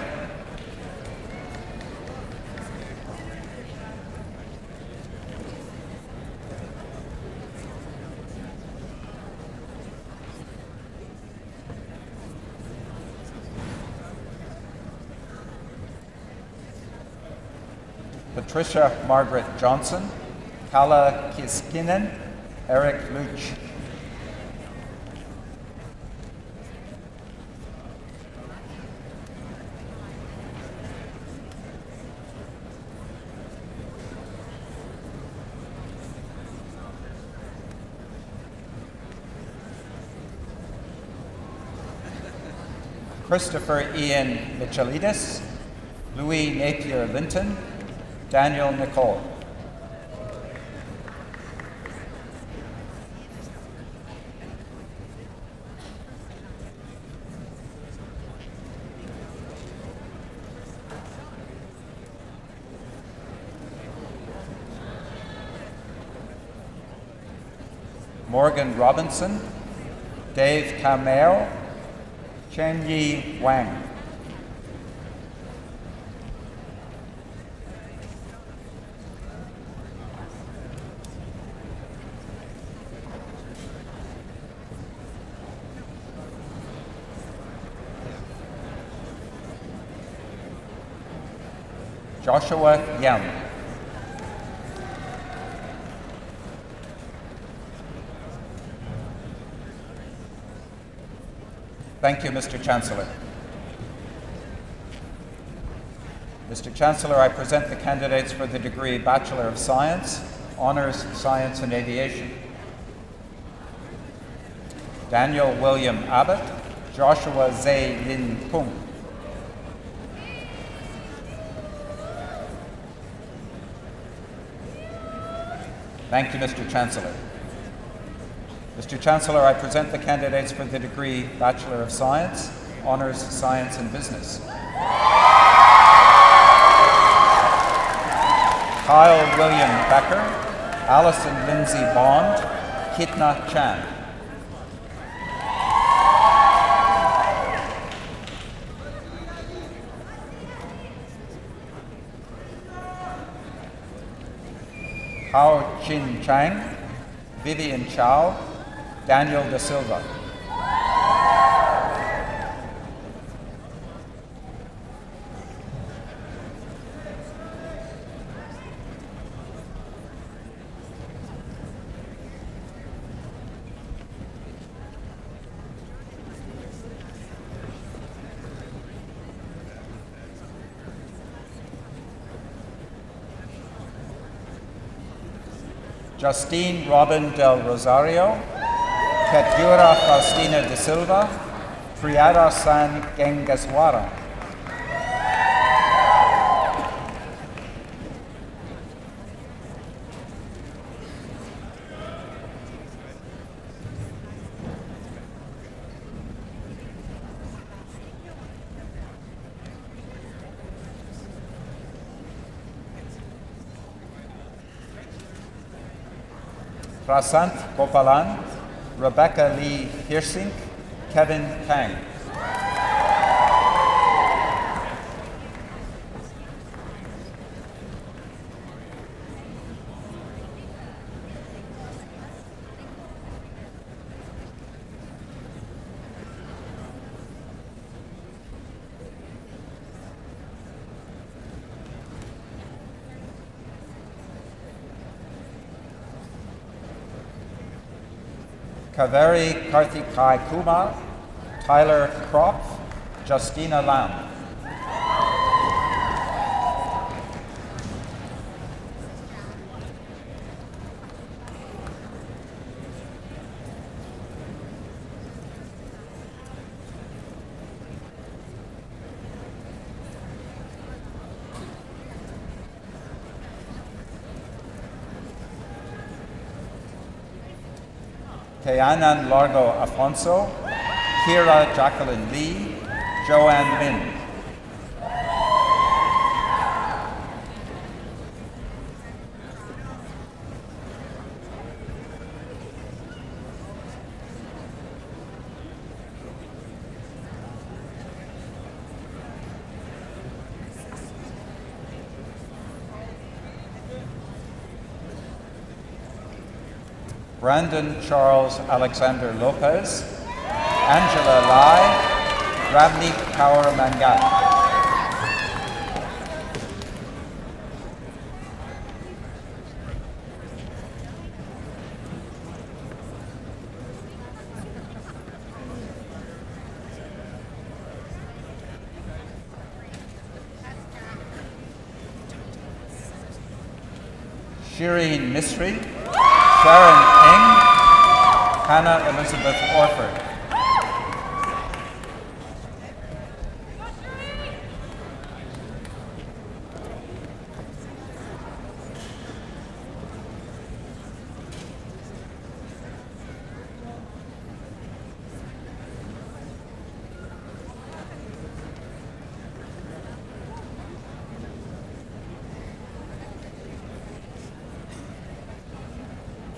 Speaker 8: Patricia Margaret Johnson, Kala Kiskinen, Eric Luch. Christopher Ian Michelidis, Louis Napier Linton, Daniel Nicole. Morgan Robinson, Dave Cameo, Chen Yi Wang. Joshua Yam. Thank you, Mr. Chancellor. Mr. Chancellor, I present the candidates for the degree Bachelor of Science, Honours Science and Aviation. Daniel William Abbott, Joshua Zhe Lin Pung. Thank you, Mr. Chancellor. Mr. Chancellor, I present the candidates for the degree Bachelor of Science, Honours Science and Business. Kyle William Becker, Alison Lindsay Bond, Kitna Chan. Hao Chin Chang, Vivian Chow, Daniel Da Silva. Justine Robin del Rosario, Ketura Faustina de Silva, Priyada San Gengaswara. Prasant Gopalan, Rebecca Lee Hirsink, Kevin Kang. Kaveri Karthikai Kumar, Tyler Kropf, Justina Lamb. Teyanan Largo Afonso, Kira Jacqueline Lee, Joanne Lin. Brandon Charles Alexander Lopez, Angela Lai, Ramneek Kaur Mangat. Shireen Misri, Sharon Eng, Hannah Elizabeth Orford.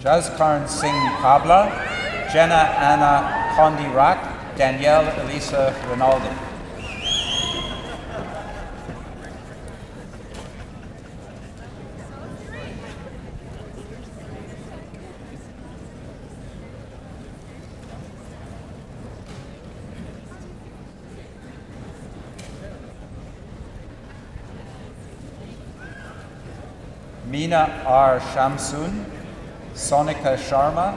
Speaker 8: Jazkarn Singh Kabla, Jenna Anna Kondirak, Danielle Elisa Rinaldi. Meena R. Shamsun, Sonika Sharma,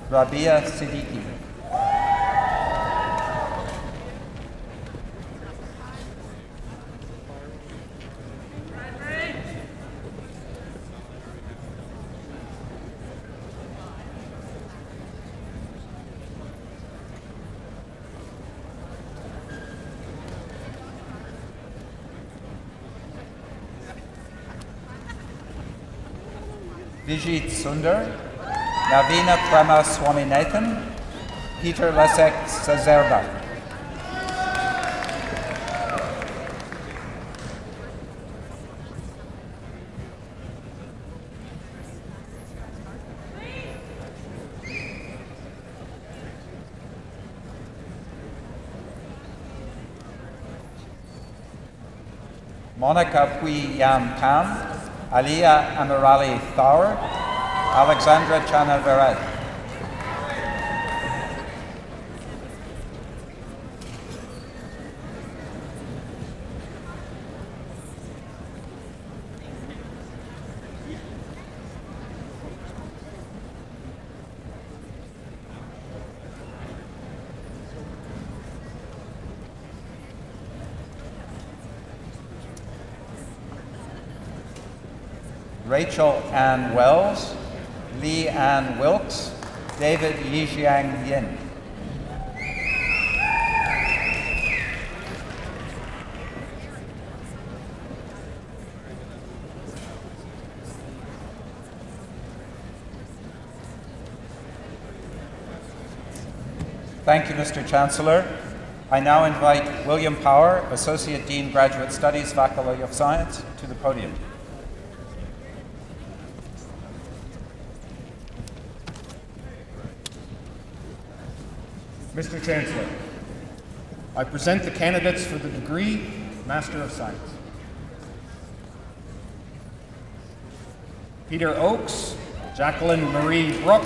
Speaker 8: Rabia Siddiqui. Vijit Sundar, Navina Prema Swaminathan, Peter Lesek Sazerba. Monica Pui Yam Tam, Aliyah Amirali Thawar, Alexandra Chana Verad. Rachel Ann Wells, Lee Ann Wilkes, David Yijiang Yin. Thank you, Mr. Chancellor. I now invite William Power, Associate Dean, Graduate Studies, Faculty of Science, to the podium.
Speaker 9: Mr. Chancellor, I present the candidates for the degree Master of Science. Peter Oakes, Jacqueline Marie Brook,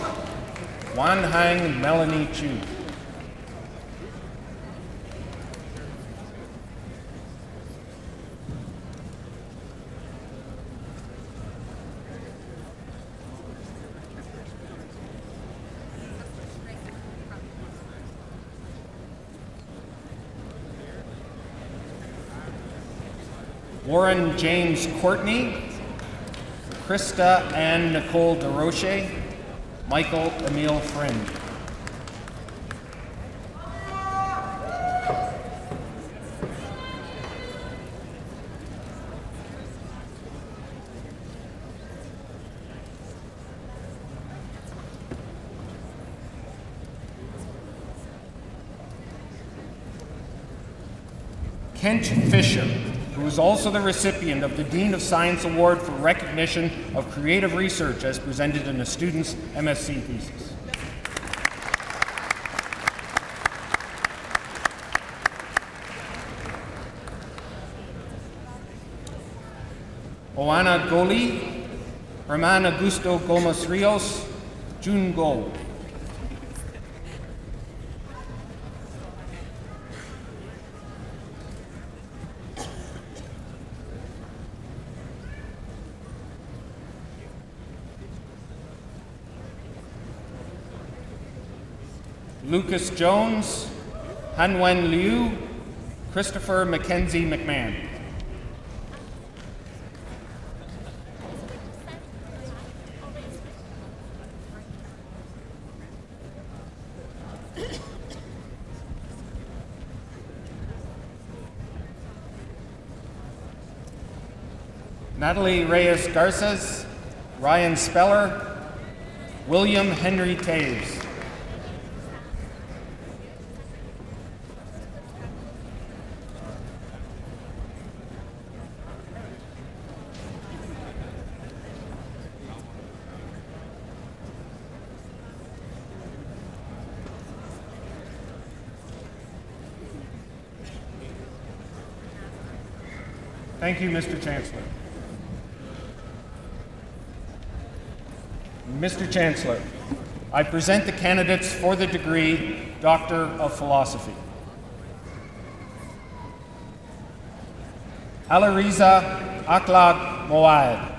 Speaker 9: Wan Hang Melanie Chu. Warren James Courtney, Krista Ann Nicole DeRoche, Michael Emile Friend. Kent Fisher, who is also the recipient of the Dean of Science Award for recognition of creative research as presented in a student's MSc thesis. Oana Goli, Herman Augusto Gomez Rios, June Gold. Lucas Jones, Hanwen Liu, Christopher Mackenzie McMahon. Natalie Reyes Garces, Ryan Speller, William Henry Taves. Thank you, Mr. Chancellor. Mr. Chancellor, I present the candidates for the degree Doctor of Philosophy. Alariza Aklag Moad.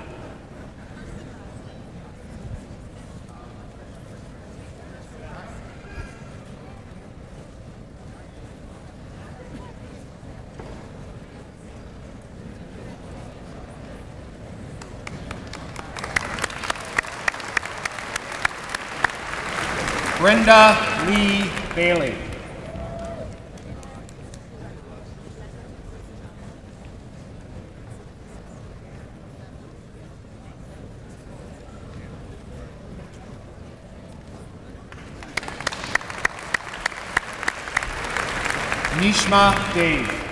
Speaker 9: Brenda Lee Bailey. Nishma Dave.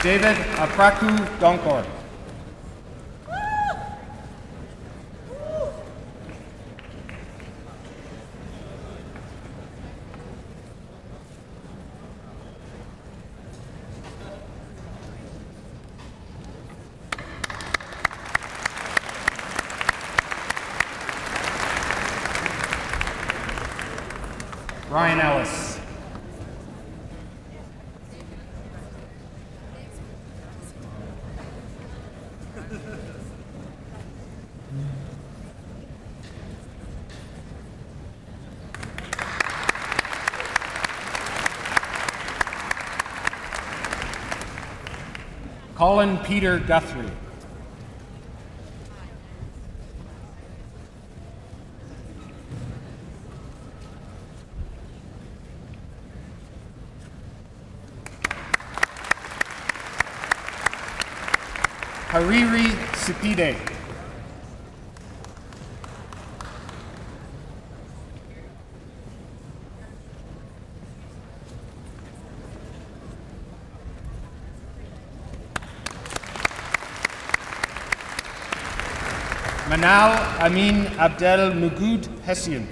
Speaker 9: David Apraku Donkor. Ryan Ellis. Colin Peter Guthrie. Hariri Sipide. Manal Amin Abdel Mugud Hessian.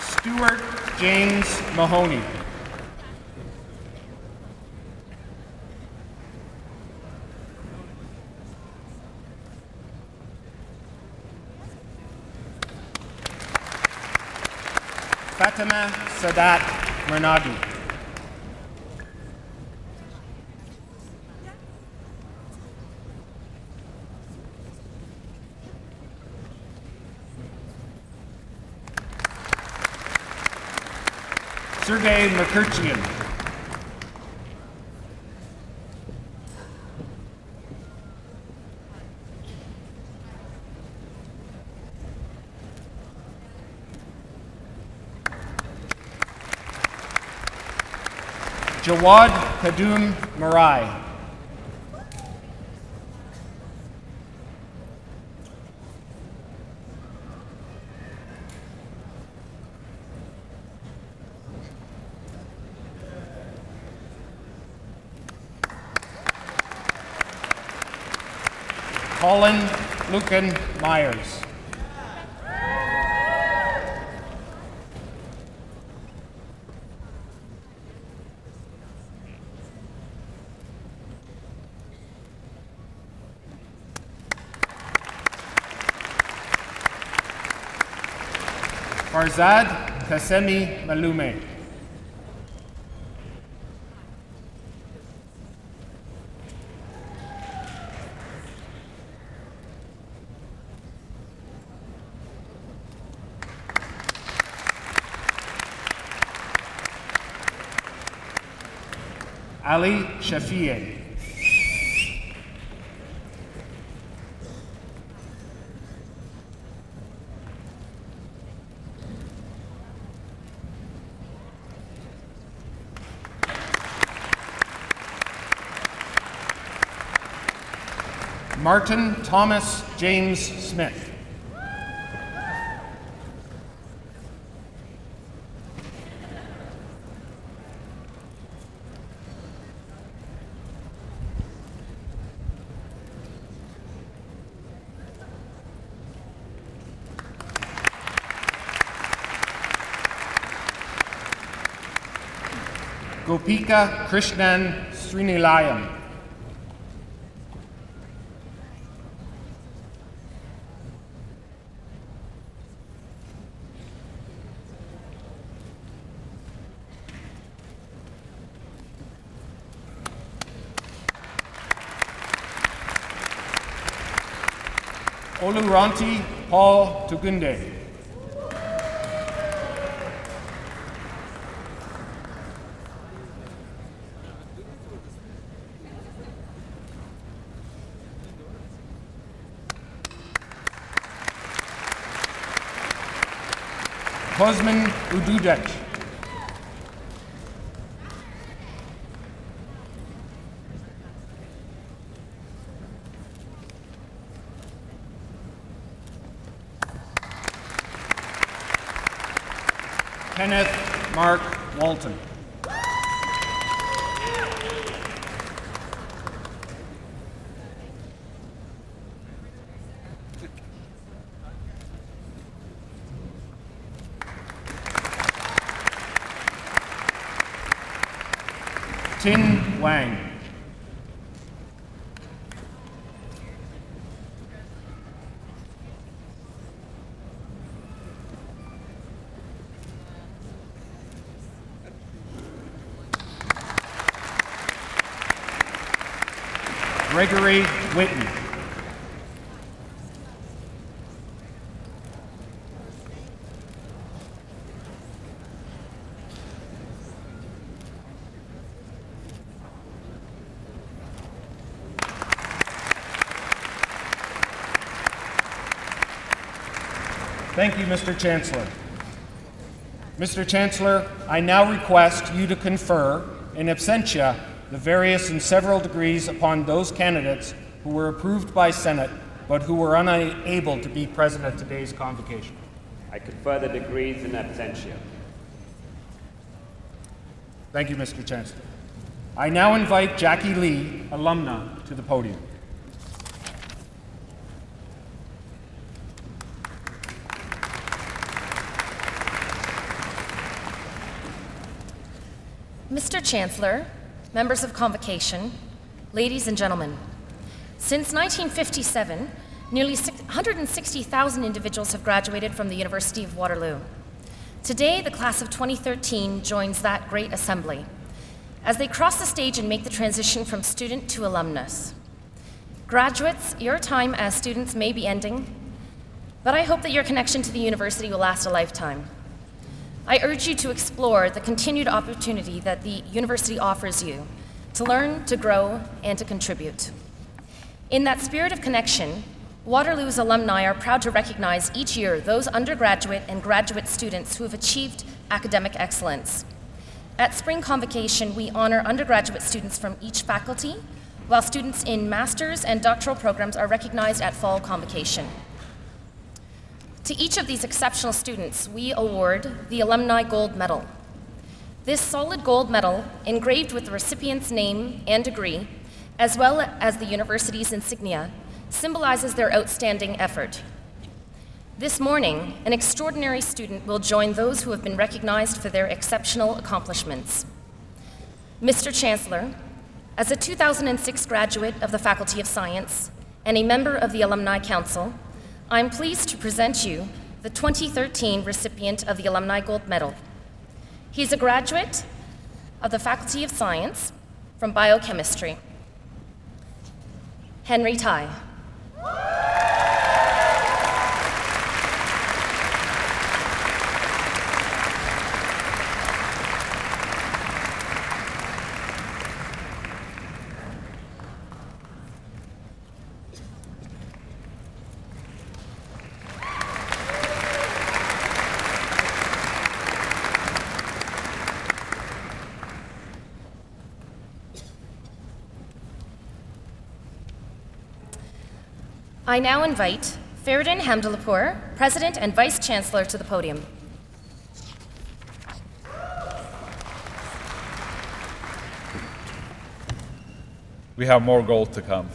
Speaker 9: Stuart James Mahoney. Fatima Sadat Mernagi. Sergei Merkurchian. Jawad Kadum Marai. Colin Lucan Myers. Farzad Kasemi Malume. Ali Shafie. Martin Thomas James Smith. Gopika Krishnan Srinilayam. Oluranti Paul Tugunde. Kozmin Ududek. Kenneth Mark Walton. Tin Wang. Gregory Whitten. Thank you, Mr. Chancellor. Mr. Chancellor, I now request you to confer, in absentia, the various and several degrees upon those candidates who were approved by Senate but who were unable to be present at today's convocation.
Speaker 2: I confer the degrees in absentia.
Speaker 9: Thank you, Mr. Chancellor. I now invite Jackie Lee, alumna, to the podium.
Speaker 10: Mr. Chancellor, members of Convocation, ladies and gentlemen, since 1957, nearly 160,000 individuals have graduated from the University of Waterloo. Today, the class of 2013 joins that great assembly as they cross the stage and make the transition from student to alumnus. Graduates, your time as students may be ending, but I hope that your connection to the university will last a lifetime. I urge you to explore the continued opportunity that the university offers you to learn, to grow, and to contribute. In that spirit of connection, Waterloo's alumni are proud to recognize each year those undergraduate and graduate students who have achieved academic excellence. At Spring Convocation, we honor undergraduate students from each faculty, while students in master's and doctoral programs are recognized at Fall Convocation. To each of these exceptional students, we award the Alumni Gold Medal. This solid gold medal, engraved with the recipient's name and degree, as well as the university's insignia, symbolizes their outstanding effort. This morning, an extraordinary student will join those who have been recognized for their exceptional accomplishments. Mr. Chancellor, as a 2006 graduate of the Faculty of Science and a member of the Alumni Council, I'm pleased to present you the 2013 recipient of the Alumni Gold Medal. He's a graduate of the Faculty of Science from Biochemistry. Henry Tai. I now invite Feridun Hamdulapur, President and Vice Chancellor, to the podium.
Speaker 1: We have more gold to come.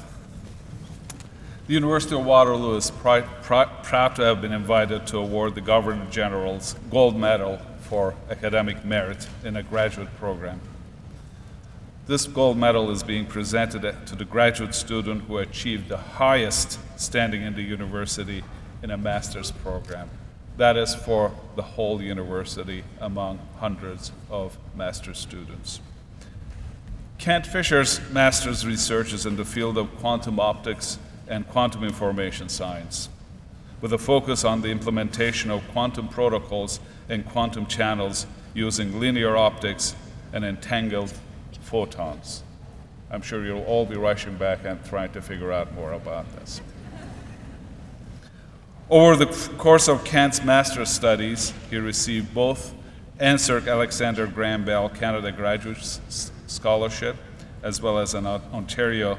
Speaker 1: The University of Waterloo is proud to have been invited to award the Governor General's Gold Medal for academic merit in a graduate program. This gold medal is being presented to the graduate student who achieved the highest standing in the university in a master's program. That is for the whole university among hundreds of master's students. Kent Fisher's master's research is in the field of quantum optics and quantum information science, with a focus on the implementation of quantum protocols and quantum channels using linear optics and entangled photons. I'm sure you'll all be rushing back and trying to figure out more about this. Over the course of Kent's master's studies, he received both NSERC Alexander Graham Bell Canada Graduate Scholarship, as well as an Ontario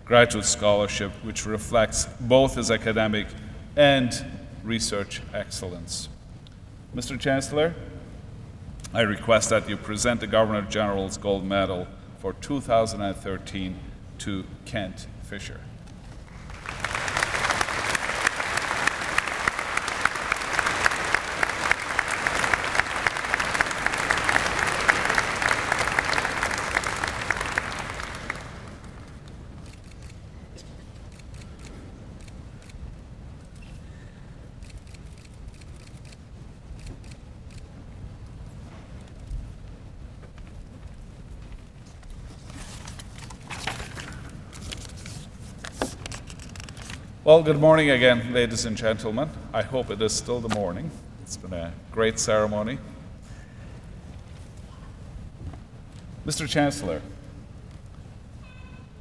Speaker 1: Graduate Scholarship, which reflects both his academic and research excellence. Mr. Chancellor, I request that you present the Governor General's Gold Medal for 2013 to Kent Fisher. Well, good morning again, ladies and gentlemen. I hope it is still the morning. It's been a great ceremony. Mr. Chancellor,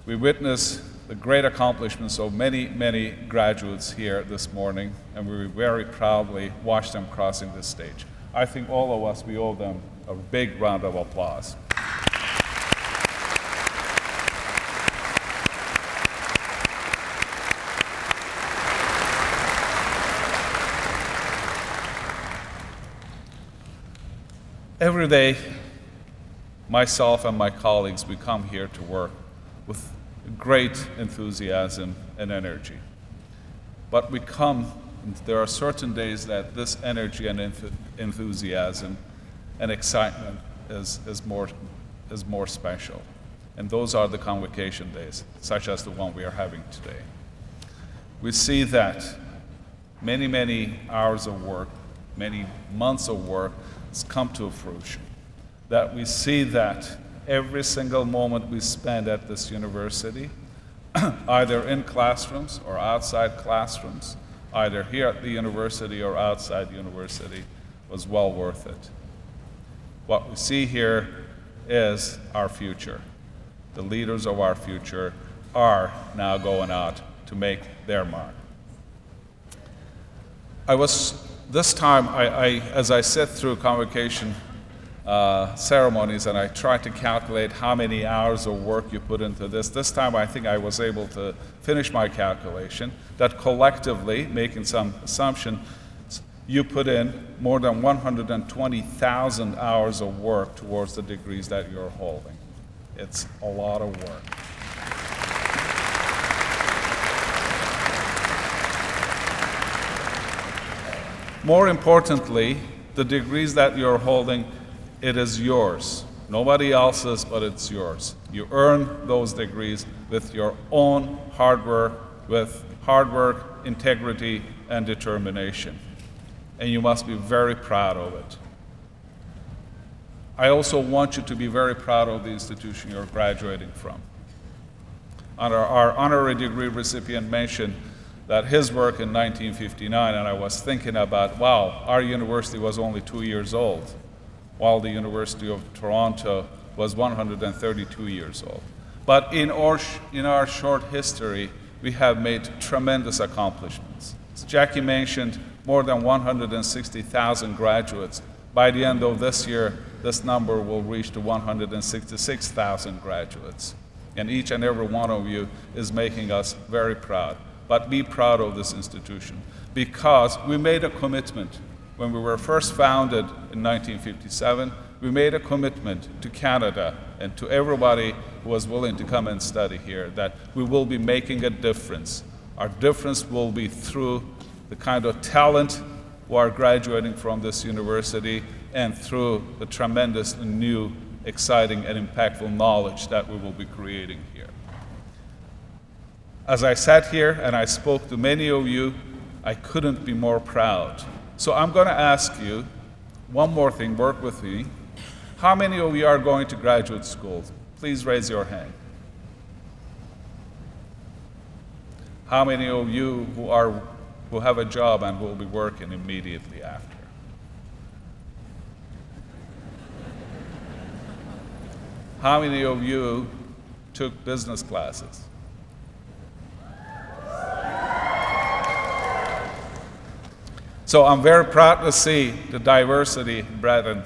Speaker 1: we witness the great accomplishments of many, many graduates here this morning, and we very proudly watch them crossing this stage. I think all of us, we owe them a big round of applause. Every day, myself and my colleagues, we come here to work with great enthusiasm and energy. But we come, there are certain days that this energy and enthusiasm and excitement is more special. And those are the convocation days, such as the one we are having today. We see that many, many hours of work many months of work has come to fruition. That we see that every single moment we spend at this university, either in classrooms or outside classrooms, either here at the university or outside the university, was well worth it. What we see here is our future. The leaders of our future are now going out to make their mark. This time, as I sit through convocation ceremonies and I tried to calculate how many hours of work you put into this time I think I was able to finish my calculation that collectively, making some assumption, you put in more than 120,000 hours of work towards the degrees that you're holding. It's a lot of work. More importantly, the degrees that you're holding, it is yours. Nobody else's, but it's yours. You earn those degrees with your own hard work, integrity, and determination. And you must be very proud of it. I also want you to be very proud of the institution you're graduating from. Our honorary degree recipient mentioned that his work in 1959, and I was thinking about, wow, our university was only 2 years old, while the University of Toronto was 132 years old. But in our short history, we have made tremendous accomplishments. As Jackie mentioned, more than 160,000 graduates. By the end of this year, this number will reach to 166,000 graduates. And each and every one of you is making us very proud. But be proud of this institution, because we made a commitment. When we were first founded in 1957, we made a commitment to Canada and to everybody who was willing to come and study here that we will be making a difference. Our difference will be through the kind of talent who are graduating from this university and through the tremendous new, exciting, and impactful knowledge that we will be creating here. As I sat here and I spoke to many of you, I couldn't be more proud. So I'm going to ask you one more thing, work with me. How many of you are going to graduate school? Please raise your hand. How many of you who have a job and will be working immediately after? How many of you took business classes? So I'm very proud to see the diversity, breadth, and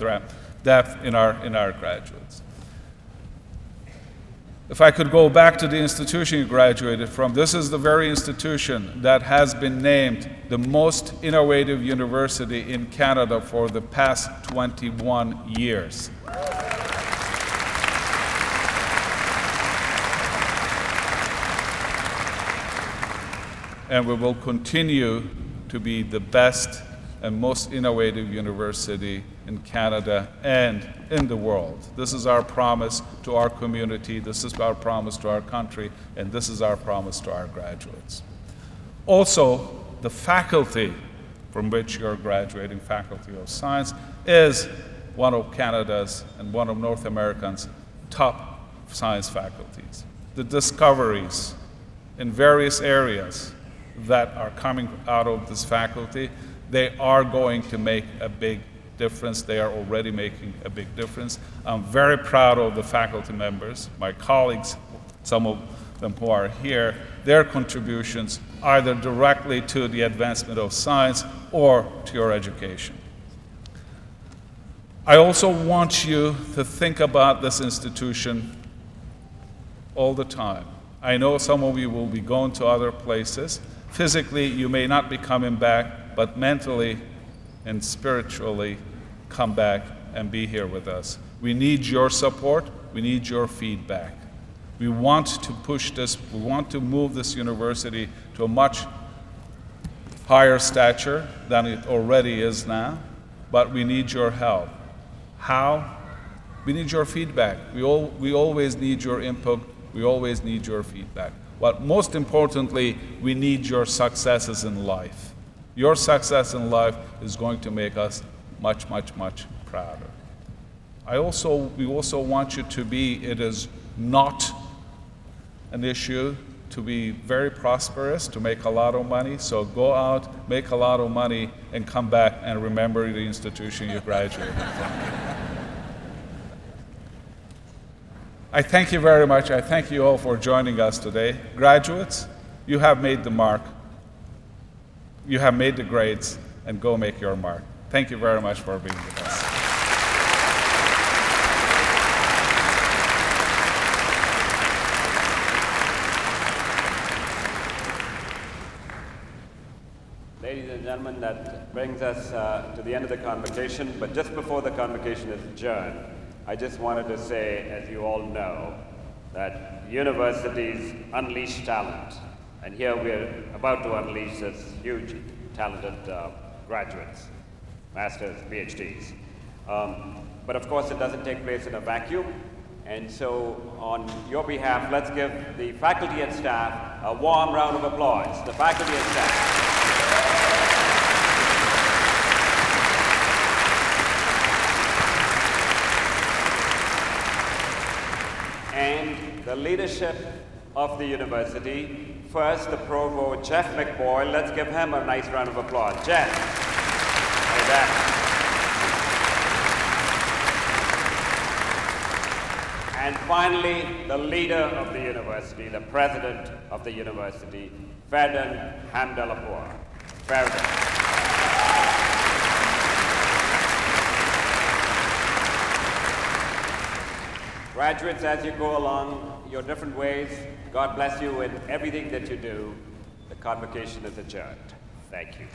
Speaker 1: depth in our graduates. If I could go back to the institution you graduated from, this is the very institution that has been named the most innovative university in Canada for the past 21 years. And we will continue to be the best and most innovative university in Canada and in the world. This is our promise to our community, this is our promise to our country, and this is our promise to our graduates. Also, the faculty from which you're graduating, Faculty of Science, is one of Canada's and one of North America's top science faculties. The discoveries in various areas that are coming out of this faculty, they are going to make a big difference. They are already making a big difference. I'm very proud of the faculty members, my colleagues, some of them who are here, their contributions either directly to the advancement of science or to your education. I also want you to think about this institution all the time. I know some of you will be going to other places. Physically, you may not be coming back, but mentally and spiritually, come back and be here with us. We need your support. We need your feedback. We want to push this. We want to move this university to a much higher stature than it already is now, but we need your help. How? We need your feedback. We always need your input. We always need your feedback. But most importantly, we need your successes in life. Your success in life is going to make us much, much, much prouder. We also want you to be, it is not an issue to be very prosperous, to make a lot of money. So go out, make a lot of money, and come back and remember the institution you graduated from. I thank you very much. I thank you all for joining us today. Graduates, you have made the mark. You have made the grades, and go make your mark. Thank you very much for being with us.
Speaker 2: Ladies and gentlemen, that brings us to the end of the convocation. But just before the convocation is adjourned, I just wanted to say, as you all know, that universities unleash talent. And here we're about to unleash this huge, talented graduates, masters, PhDs. But of course, it doesn't take place in a vacuum. And so, on your behalf, let's give the faculty and staff a warm round of applause. The faculty and staff. And the leadership of the university. First, the Provost, Jeff McBoyle. Let's give him a nice round of applause. Jeff. Hey, Jeff. And finally, the leader of the university, the president of the university, Ferdinand Hamdalapour. Ferdinand. Graduates, as you go along your different ways, God bless you in everything that you do. The convocation is adjourned. Thank you.